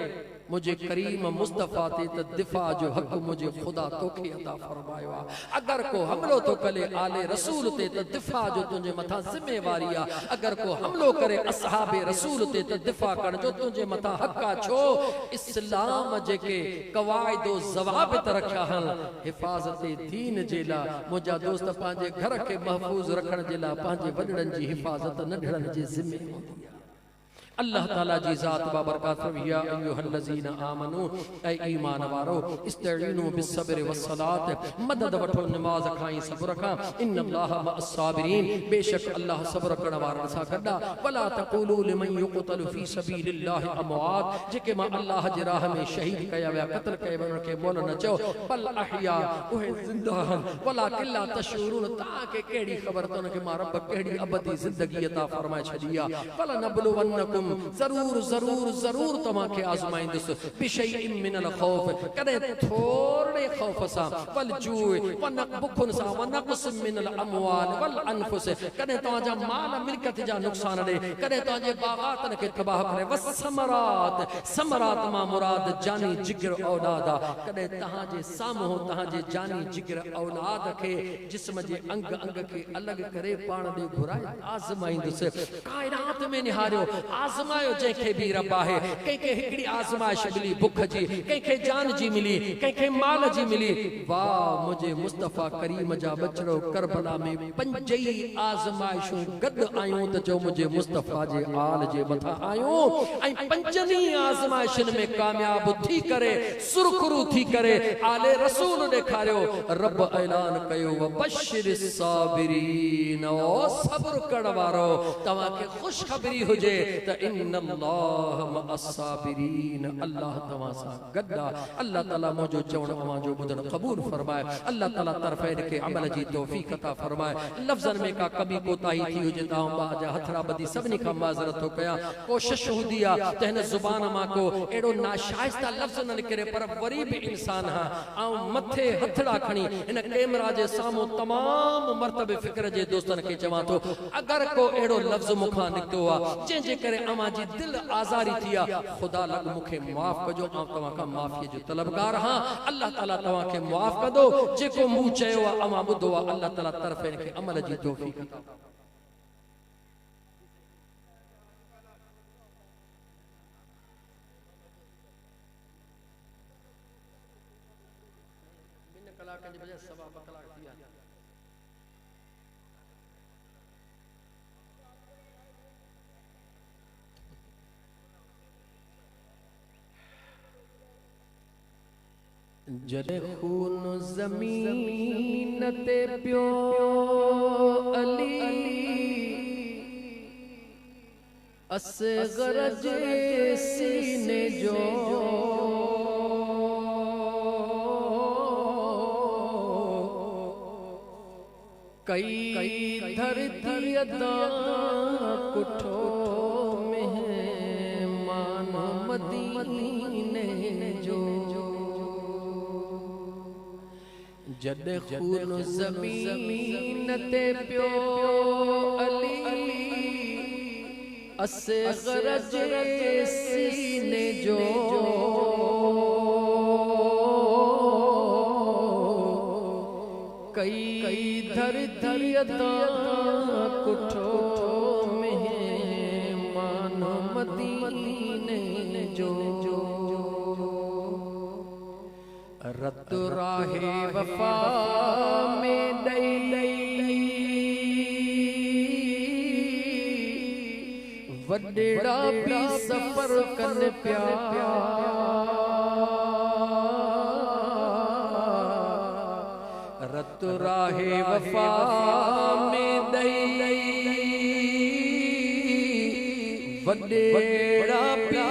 مجھے کریم مصطفیٰ تے دفاع جو حق مجھے خدا تو کی عطا فرمائیوا اگر کو حملو تو کلے آل رسول تے دفاع جو تنجھے متھا ذمہ واریا اگر کو حملو کرے اصحاب رسول تے دفاع کر جو تنجھے متھا حقا چھو اسلام جے کے قواعد و ضوابط رکھا ہن حفاظت دین جیلا مجھا دوست پانجے گھر کے محفوظ رکھن جیلا پانجے وڈڑن جی حفاظت نہ ڈھڑن جی ذمہ ہوندی اللہ تعالیٰ جی ذات بابرکات فرمیا ایوہ الذین آمنو اے ایمان وارو استعینوا بالصبر والصلاة مدد وٹھو نماز کھائیں صبر کھا ان اللہ مع الصابرین بے شک اللہ صبر کرنا وارا سا کڈا ولا تقولوا لمن يقتل في سبيل الله اموات جے ماں اللہ جی راہ میں شہید کیا ویا قتل کیا ویا کے مول نہ چو بل احیا اوہ زندہ ولکن لا تشعرون تاکہ کیڑی خبر تو کہ ماں رب کیڑی ابدی زندگی عطا فرمائے چھڑیا فلنبلونکم ضرور ضرور ضرور تما کے آزمائیں دس بشیء من الخوف کدے تھوڑے خوف سا والجوع ونقبکن سا ونقص من الاموال والانفس کدے تو جا مال ملکت جا نقصان دے کدے تو جے باغات کے تباہ کرے والثمرات ثمرات ما مراد جانی جگر اولادا کدے تہاں جے سام ہو تہاں جے جانی جگر اولاد کے جسم جے انگ انگ کے الگ کرے پان دے گھرائے آزمائیں دس کائنات میں نہاریو آزمائیو جے کے بھی رب آہے کہیں کہ ہکڑی آزمائش ملی بکھ جی کہیں کہ جان جی ملی کہیں کہ مال جی ملی واہ مجھے مصطفیٰ کریم جا بچڑو کربلا میں پنجئی آزمائشوں گد آئیوں تو جو مجھے مصطفیٰ جے آل جے بتا آئیوں آئیں پنجنی آزمائشن میں کامیاب تھی کرے سرخرو تھی کرے آل رسول نے کھاریو رب اعلان کیو وبشر الصابرین او صبر کڑوارو تمہاں کے خوش خبری ہو جے تا ان اللہ مع الصابرین اللہ تماسا گدہ اللہ تعالیٰ موجو چون اما جو بدن قبول فرمائے اللہ تعالیٰ طرفین کے عمل جی توفیق عطا فرمائے لفظن میں کا کمی کوتاہی تھی ہو جتا ہوں باجا ہتھرا بدی سبنی کا معذرت ہو گیا کوشش ہو دیا تہن زبان ما کو ایڑو ناشائستہ لفظ نہ نکرے پر غریب انسان ہاں آؤں متھے ہتھڑا کھنی ان کیمرہ جے سامو تمام مرتبہ فکر جے دوستان کے چوان تو اگر کو ایڑو لفظ مکھا نکتو ہوا جے کرے اما جی دل آزاری تھیا خدا لگ مکھے معاف کجو آم تمہاں کا معافی جو طلبگار ہاں اللہ تعالیٰ تمہاں کے معاف کر دو جے کو منہ چاہے ہوا اما بدو اللہ تعالیٰ طرفین کے عمل جی توفیق عطا کلاکن بجے سوا بکلاک دیا جدے خون زمین تے پیو علی اصغر جے سینے جو کئی دھرتی ادا کٹھو مہمان مدینے جو جد خون زمین تے پیو علی اصغر جے سینے جو کئی دھرتی ادا کٹھو مہمان مدینے جو رت راہ وفا میں دئی وڈڑا بھی سفر کن پیا رت راہ وفا میں دئی وڈڑا بھی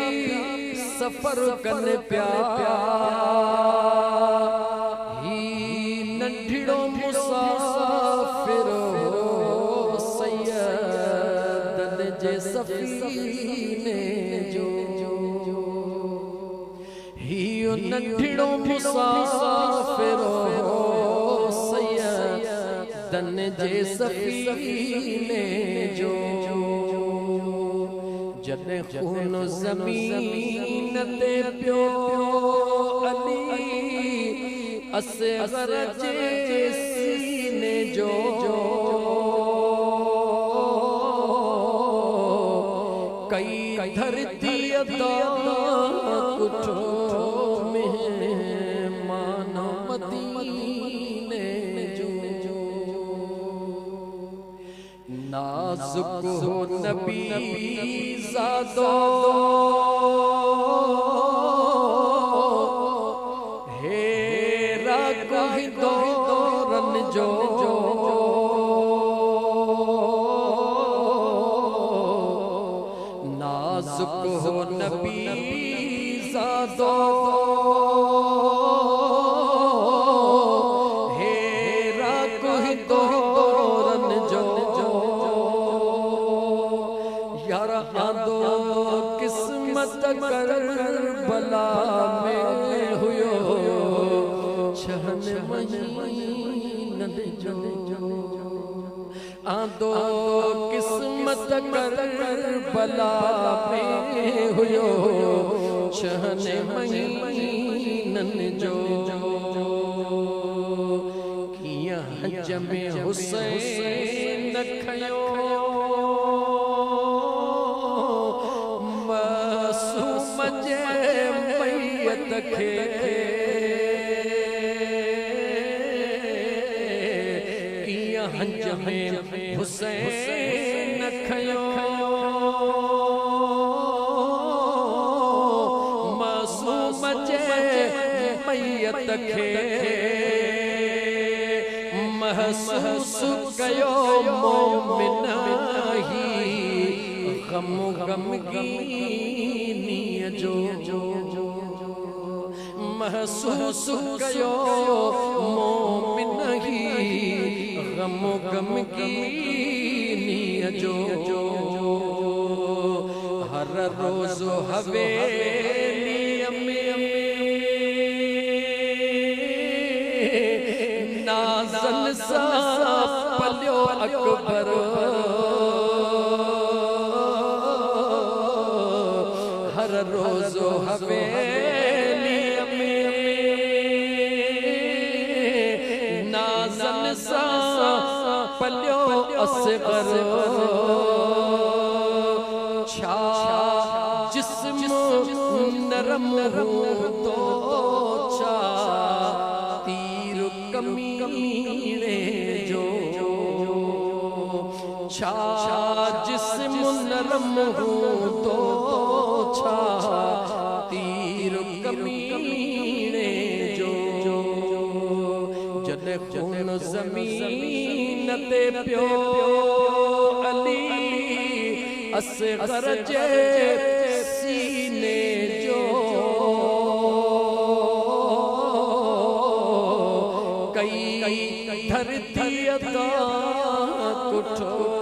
سفر کن پیا ہی ننڈھڑو مسافر سیدن جے سفینے جو ہی ننڈھڑو مسافر سیدن جے سفینے جو جد خون زمین تے پیو علی اصغر جے سینے جو کئی دھرتی ادا کٹھو مہمان مدینے جو نا نازک ہو نبی زادو ہیرا کوئی دورن جو نازک ہو نبی زادو ہیرا کوئی دورن جو یار آدو قسمت کربلا میں ہوئے چھہن مہینن جو آدو قسمت کربلا میں ہوئے چھہن مہینن جو کیا حجم حسین کھیو معصوم جے میت کھے کیا حجم حسین کھیو معصوم جے میت کھے محسوس کیو مومن ہی غم غمگینی جو محسوس کیو مومن ہی غم غمگینی جو ہر روز حویلی میں نازل سا پلیو اکبر ہر روز حویلی میں نازل سا پلیو اصغر چھا جسم نرم ہو تو چھا تیر کمینے جو چھا جسم نرم ہو تو چھا تیر کمینے جو جد خون زمین تے پیو علی اصغر جے سینے جو کئی دھرتی عطا کٹھو